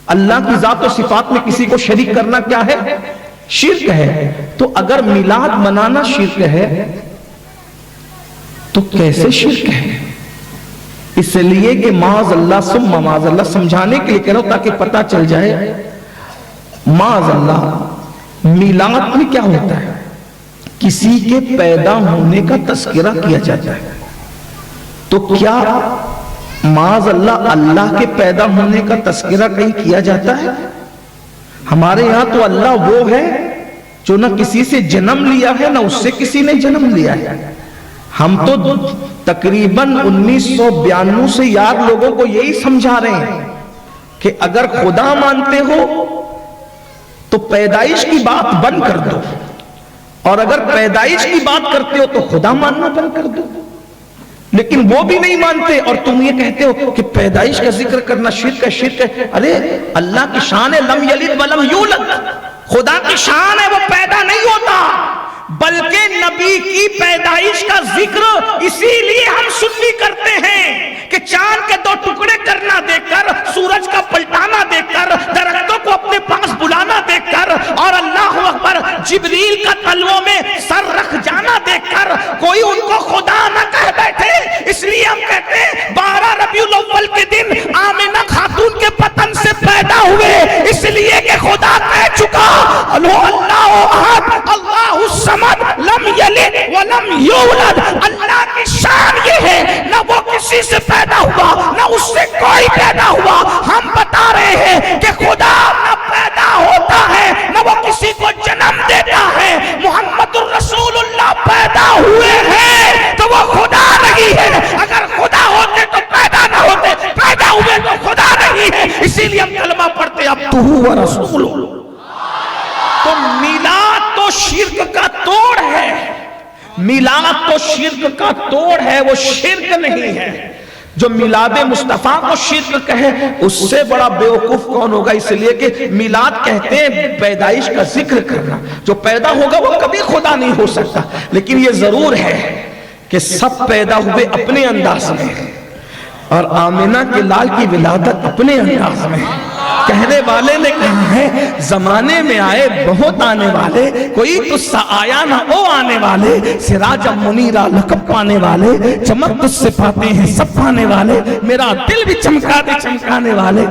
اللہ کی ذات و صفات میں کسی کو شریک کرنا کیا ہے؟ شرک ہے۔ تو اگر میلاد منانا شرک ہے تو کیسے شرک ہے؟ اس لیے کہ معاذ اللہ ثم معاذ اللہ سمجھانے کے لیے کہہ رہا ہوں تاکہ پتہ چل جائے۔ معاذ اللہ میلاد میں کیا ہوتا ہے؟ کسی کے پیدا ہونے کا تذکرہ کیا جاتا ہے۔ تو کیا معاذ اللہ اللہ کے پیدا ہونے کا تذکرہ کہیں کیا جاتا ہے؟ ہمارے یہاں تو اللہ وہ ہے جو نہ کسی سے جنم لیا ہے نہ اس سے کسی نے جنم لیا ہے۔ ہم تو تقریباً 1992 سے یار لوگوں کو یہی سمجھا رہے ہیں کہ اگر خدا مانتے ہو تو پیدائش کی بات بند کر دو، اور اگر پیدائش کی بات کرتے ہو تو خدا ماننا بند کر دو۔ لیکن وہ بھی نہیں مانتے اور تم یہ کہتے ہو کہ پیدائش کا ذکر کرنا شرک ہے، شرک ہے۔ ارے اللہ کی شان ہے لم یلد ولم یولد، خدا کی شان ہے وہ پیدا نہیں ہوتا، بلکہ نبی کی پیدائش کا ذکر اسی لیے ہم سنی کرتے ہیں کہ چاند کے 2 ٹکڑے کرنا دیکھ کر، سورج کا پلٹانا دیکھ کر، درختوں کو اپنے پاس بلانا دیکھ کر اور اللہ اکبر جبریل کا تلووں میں سر رکھ جانا دیکھ کر کوئی ان کو خدا نہ کہہ بیٹھے۔ اس لیے ہم کہتے ہیں 12 ربیع الاول کے دن آمنہ خاتون کے پتن سے پیدا ہوئے، اس لیے کہ خدا کہہ چکا اللہ احد اللہ الصمد لم یلد ولم یولد۔ اللہ کی شان یہ ہے نہ وہ کسی سے پیدا ہوا نہ اس سے کوئی پیدا ہوا۔ ہم بتا رہے ہیں کہ خدا نہ پیدا ہوتا ہے نہ وہ کسی کو جنم دیتا ہے۔ محمد الرسول اللہ پیدا ہوئے ہیں تو وہ خدا نہیں ہے۔ اگر خدا ہوتے تو پیدا نہ ہوتے، پیدا ہوئے تو خدا نہیں ہے۔ اسی لیے ہم کلمہ پڑھتے عبدہ و رسولہ۔ تو میلاد تو شرک کا توڑ ہے، میلاد تو شرک کا توڑ ہے، وہ شرک نہیں ہے۔ جو میلاد مصطفیٰ کو شرک کہے اس سے بڑا بیوقوف کون ہوگا؟ اس لیے کہ میلاد کہتے ہیں پیدائش کا ذکر کرنا، جو پیدا ہوگا وہ کبھی خدا نہیں ہو سکتا۔ لیکن یہ ضرور ہے کہ سب پیدا ہوئے اپنے انداز میں اور آمنہ کے لال کی ولادت اپنے انداز میں۔ کہنے والے نے کہا ہے زمانے میں آئے بہت آنے والے، کوئی تجھ سا آیا نہ او آنے والے، سراج منیرہ لقب پانے والے، چمک تجھ سے پاتے ہیں سب پانے والے، میرا دل بھی چمکا دے چمکانے والے۔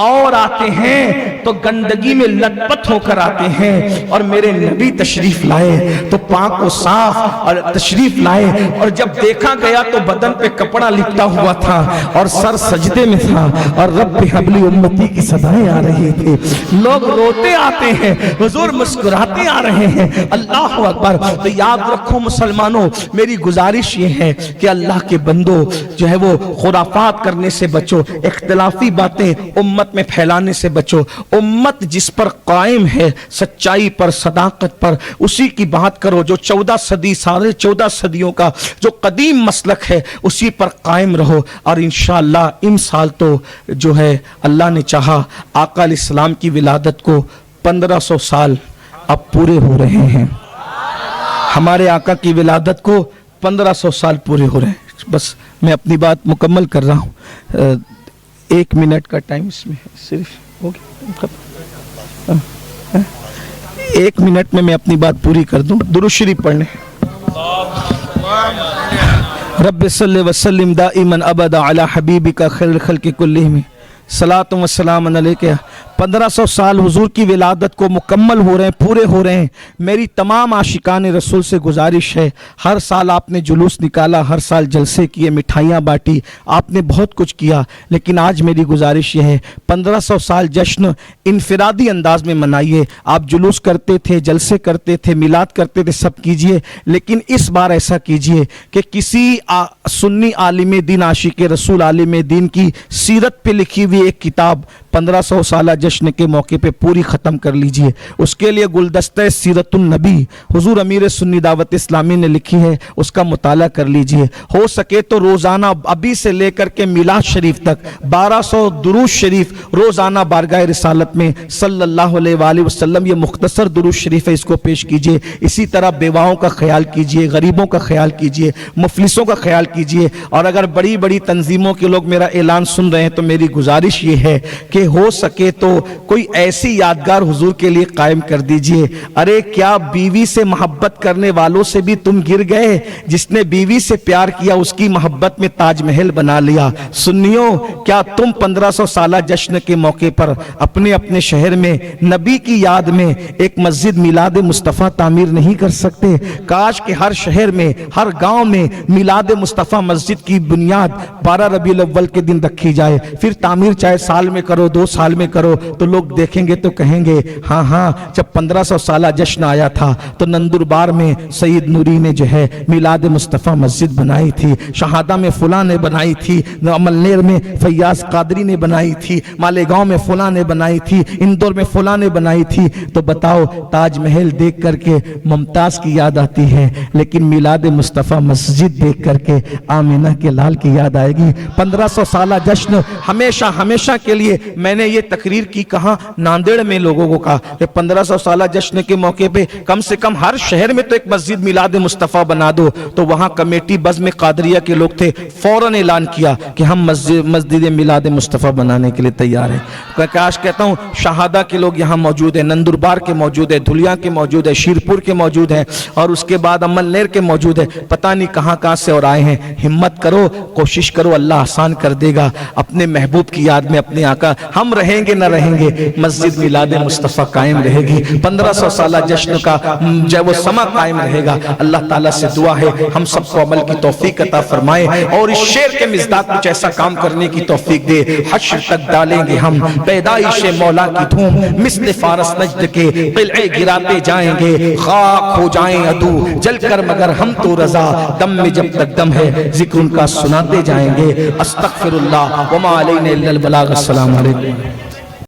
اور آتے ہیں تو گندگی میں لت پت ہو کر آتے ہیں، اور میرے نبی تشریف لائے تو پاک و صاف اور تشریف لائے، اور جب دیکھا گیا تو بدن پہ کپڑا لپٹا ہوا تھا اور سر سجدے میں تھا، اور رب حبلی امتی کی صدائیں آ رہی تھی۔ لوگ روتے آتے ہیں، حضور مسکراتے آ رہے ہیں۔ اللہ اکبر۔ تو یاد رکھو مسلمانوں، میری گزارش یہ ہے کہ اللہ کے بندو جو ہے وہ خرافات کرنے سے بچو، اختلافی باتیں امت میں پھیلانے سے بچو۔ امت جس پر قائم ہے سچائی پر، صداقت پر، اسی کی بات کرو۔ جو 14 صدی سارے 14 صدیوں کا جو قدیم مسلک ہے اسی پر قائم رہو، اور انشاءاللہ ان سال تو جو ہے اللہ نے چاہا آقا علیہ السلام کی ولادت کو 1500 سال اب پورے ہو رہے ہیں۔ ہمارے آقا کی ولادت کو 1500 سال پورے ہو رہے ہیں. بس میں اپنی بات مکمل کر رہا ہوں. 1 منٹ کا ٹائم اس میں صرف ہو گیا. 1 منٹ میں اپنی بات پوری کر دوں. درود شریف پڑھنے. رب صلی وسلم دائما ابدا علی حبیبک خیر الخلق کلہم صلاۃ و سلام علیکہ. 1500 سال حضور کی ولادت کو مکمل ہو رہے ہیں، پورے ہو رہے ہیں. میری تمام عاشقان رسول سے گزارش ہے، ہر سال آپ نے جلوس نکالا، ہر سال جلسے کیے، مٹھائیاں بانٹی، آپ نے بہت کچھ کیا، لیکن آج میری گزارش یہ ہے 1500 سال جشن انفرادی انداز میں منائیے. آپ جلوس کرتے تھے، جلسے کرتے تھے، میلاد کرتے تھے، سب کیجئے، لیکن اس بار ایسا کیجئے کہ کسی سنی عالم دین، عاشق رسول عالم دین کی سیرت پہ لکھی ہوئی ایک کتاب 1500 سالہ جشن کے موقع پہ پوری ختم کر لیجئے. اس کے لیے گلدستہ سیرت النبی حضور امیر سنی دعوت اسلامی نے لکھی ہے، اس کا مطالعہ کر لیجئے. ہو سکے تو روزانہ ابھی سے لے کر کے میلاد شریف تک 1200 درود شریف روزانہ بارگاہ رسالت میں صلی اللہ علیہ وآلہ وسلم، یہ مختصر درود شریف ہے، اس کو پیش کیجئے. اسی طرح بیواؤں کا خیال کیجئے، غریبوں کا خیال کیجئے، مفلسوں کا خیال کیجئے. اور اگر بڑی بڑی تنظیموں کے لوگ میرا اعلان سن رہے ہیں تو میری گزارش یہ ہے کہ ہو سکے تو کوئی ایسی یادگار حضور کے لیے قائم کر دیجئے. ارے کیا بیوی سے محبت کرنے والوں سے بھی تم گر گئے؟ جس نے بیوی سے پیار کیا اس کی محبت میں تاج محل بنا لیا. سنیوں، کیا تم 1500 سالہ جشن کے موقع پر اپنے اپنے شہر میں نبی کی یاد میں ایک مسجد میلاد مصطفیٰ تعمیر نہیں کر سکتے؟ کاش کہ ہر شہر میں، ہر گاؤں میں میلاد مصطفیٰ مسجد کی بنیاد 12 ربیع الاول کے دن رکھی جائے. پھر تعمیر چاہے سال میں کرو، 2 سال میں کرو، تو لوگ دیکھیں گے تو کہیں گے ہاں ہاں جب 1500 سالہ جشن آیا تھا تو نندربار میں سید نوری نے جو ہے میلاد مصطفیٰ مسجد بنائی تھی، شہادہ میں فلاں نے بنائی تھی، عمل نیر میں فیاض قادری نے بنائی تھی، مالیگاؤں میں فلاں نے بنائی تھی، اندور میں فلاں نے بنائی تھی. تو بتاؤ، تاج محل دیکھ کر کے ممتاز کی یاد آتی ہے، لیکن میلاد مصطفیٰ مسجد دیکھ کر کے آمینہ کے لال کی یاد آئے گی. 1500 سالہ جشن ہمیشہ ہمیشہ کے لیے. میں نے یہ تقریر کی کہاں؟ ناندیڑ میں لوگوں کو کہا کہ 1500 سالہ جشن کے موقع پہ کم سے کم ہر شہر میں تو ایک مسجد میلاد مصطفیٰ بنا دو. تو وہاں کمیٹی بزم قادریہ کے لوگ تھے، فوراً اعلان کیا کہ ہم مسجد میلاد مصطفیٰ بنانے کے لیے تیار ہیں. کاش کہتا ہوں شہادہ کے لوگ یہاں موجود ہیں، نندربار کے موجود ہیں، دھلیاں کے موجود ہیں، شیرپور کے موجود ہیں، اور اس کے بعد عمل نیر کے موجود ہیں. پتہ نہیں کہاں کہاں سے اور آئے ہیں. ہمت کرو، کوشش کرو، اللہ آسان کر دے گا. اپنے محبوب کی یاد میں اپنے آقا، ہم رہیں گے نہ رہیں گے، مسجد میلاد مصطفیٰ قائم رہے گی. 1500 سالہ جشن کا جو وہ سما قائم رہے گا. اللہ تعالیٰ سے دعا ہے ہم سب کو عمل کی توفیق عطا فرمائے اور اس شعر کے مصداق کچھ ایسا کام کرنے کی توفیق دے. حشر تک ڈالیں گے ہم پیدائش مولا کی دھوم، مثل فارس نجد کے قلعے گراتے جائیں گے. خاک ہو جائیں عدو جل کر مگر ہم تو رضا، دم میں جب تک دم ہے ذکر ان کا سناتے جائیں گے. استغفر اللہ وما علینا الا البلاغ. السلام علیکم.